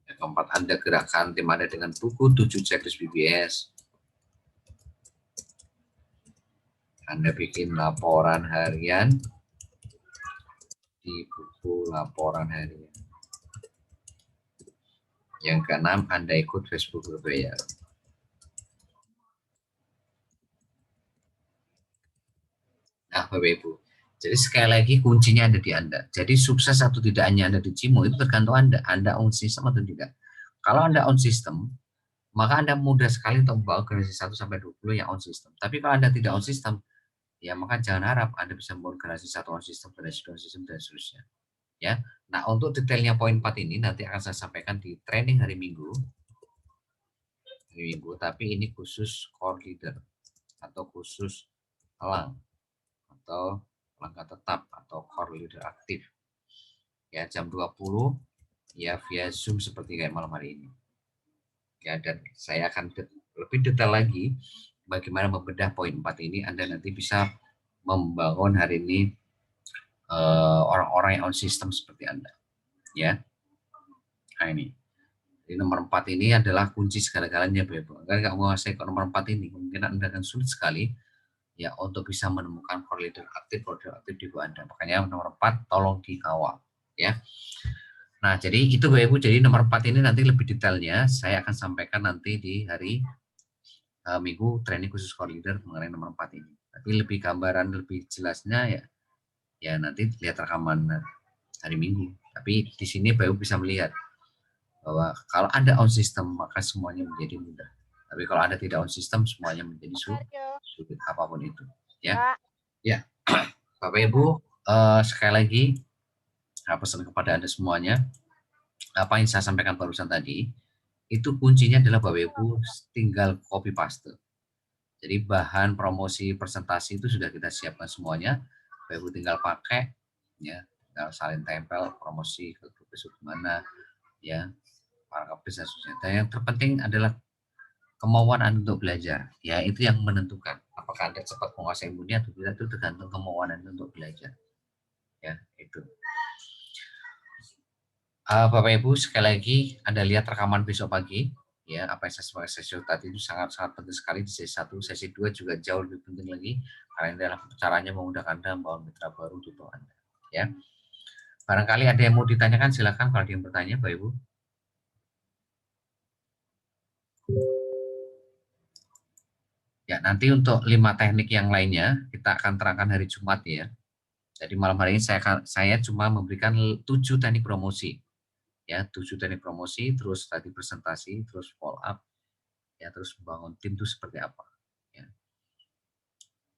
Yang keempat, Anda gerakkan tim Anda dengan buku 7 checklist BBS. Anda bikin laporan harian di buku laporan harian. Yang keenam, Anda ikut Facebook berbayar. Nah, Bapak Ibu, jadi sekali lagi kuncinya ada di Anda. Jadi sukses atau tidaknya Anda di Cimo itu tergantung Anda. Anda on system atau tidak. Kalau Anda on system, maka Anda mudah sekali untuk membawa generasi 1 sampai 20 yang on system. Tapi kalau Anda tidak on system, ya maka jangan harap Anda bisa membawa generasi 1 on system, generasi 2 on system, dan seterusnya. Ya. Nah, untuk detailnya poin 4 ini nanti akan saya sampaikan di training hari Minggu. Tapi ini khusus core leader atau khusus elang atau langkah tetap atau core leader aktif. Ya, jam 20 ya via Zoom seperti kayak malam hari ini. Ya, dan saya akan lebih detail lagi bagaimana membedah poin 4 ini. Anda nanti bisa membangun hari ini orang-orang yang on system seperti Anda. Ya. Nah, ini. Jadi nomor 4 ini adalah kunci segala-galanya, Bapak. Kalau nggak menguasai nomor 4 ini, mungkin Anda akan sulit sekali ya untuk bisa menemukan core leader aktif di bawah Anda. Makanya nomor 4 tolong dikawal ya. Nah, jadi itu Bapak Ibu, jadi nomor 4 ini nanti lebih detailnya saya akan sampaikan nanti di hari Minggu training khusus core leader mengenai nomor 4 ini. Tapi lebih gambaran lebih jelasnya ya nanti lihat rekaman hari Minggu. Tapi di sini Bapak Ibu bisa melihat bahwa kalau Anda on system maka semuanya menjadi mudah. Tapi kalau Anda tidak on system semuanya menjadi sulit apapun itu. Ya, ya, Bapak Ibu, sekali lagi pesan kepada Anda semuanya, apa yang saya sampaikan barusan tadi itu kuncinya adalah Bapak Ibu tinggal copy paste. Jadi bahan promosi presentasi itu sudah kita siapkan semuanya. Bapak Ibu tinggal pakai, ya, tinggal salin tempel promosi ke grup besok gimana, ya, para bisnis. Dan yang terpenting adalah kemauan Anda untuk belajar, ya, itu yang menentukan apakah Anda cepat menguasai ilmunya atau tidak, itu tergantung kemauan Anda untuk belajar, ya, itu. Bapak Ibu, sekali lagi Anda lihat rekaman besok pagi, ya, apa yang saya sesi tadi itu sangat-sangat penting sekali di sesi 1, sesi 2 juga jauh lebih penting lagi karena ini adalah caranya mengundang Anda membangun mitra baru di bawah Anda, ya. Barangkali ada yang mau ditanyakan, silakan kalau ada yang bertanya, Bapak Ibu. Ya, nanti untuk 5 teknik yang lainnya kita akan terangkan hari Jumat, ya. Jadi malam hari ini saya cuma memberikan 7 teknik promosi. Ya, 7 teknik promosi, terus tadi presentasi, terus follow up, ya, terus membangun tim itu seperti apa. Ya.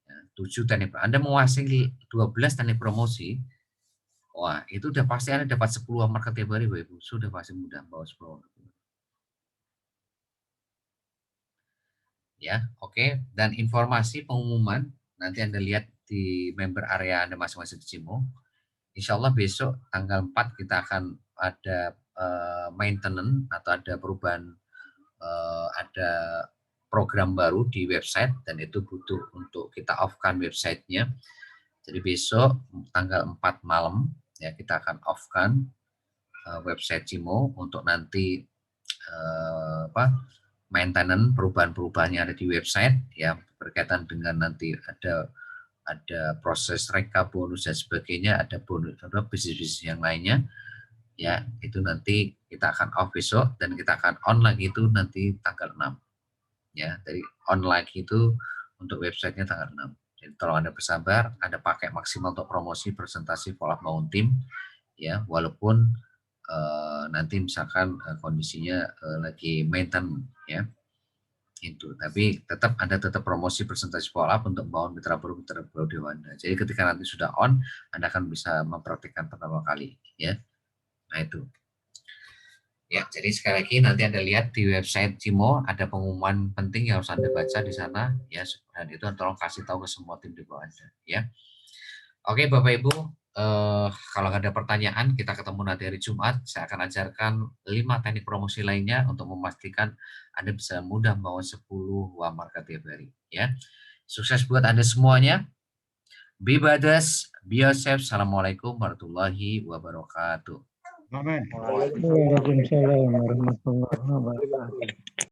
Ya, 7 teknik. Anda menguasai 12 teknik promosi, wah, itu udah pasti Anda dapat 10 market tiap hari, Bapak Ibu. Sudah pasti mudah bawa 10. Ya, oke. Dan informasi pengumuman nanti Anda lihat di member area Anda masing-masing di Cimo. Insya Allah besok tanggal 4 kita akan ada maintenance atau ada perubahan, ada program baru di website dan itu butuh untuk kita off-kan websitenya. Jadi besok tanggal 4 malam ya kita akan off-kan website Cimo untuk nanti maintenance perubahan-perubahan yang ada di website ya berkaitan dengan nanti ada proses rekap bonus dan sebagainya, ada bonus ada bisnis-bisnis yang lainnya ya, itu nanti kita akan off besok dan kita akan on lagi itu nanti tanggal 6 ya. Dari on lagi itu untuk websitenya tanggal 6. Jadi tolong Anda bersabar, Anda pakai maksimal untuk promosi presentasi follow up bangun tim ya, walaupun nanti misalkan kondisinya lagi maintenance ya. Itu, tapi Anda tetap promosi presentasi follow up untuk membangun mitra baru di Anda. Jadi ketika nanti sudah on, Anda akan bisa mempraktikkan pertama kali ya. Nah itu. Ya, jadi sekali lagi nanti Anda lihat di website Cimo ada pengumuman penting yang harus Anda baca di sana ya, dan itu tolong kasih tahu ke semua tim di bawah Anda ya. Oke Bapak Ibu, kalau ada pertanyaan kita ketemu nanti hari Jumat. Saya akan ajarkan 5 teknik promosi lainnya untuk memastikan Anda bisa mudah membawa 10 uang market tiap hari ya. Sukses buat Anda semuanya. Be Badas, be yourself. Assalamualaikum warahmatullahi wabarakatuh.
Waalaikumsalam warahmatullahi wabarakatuh.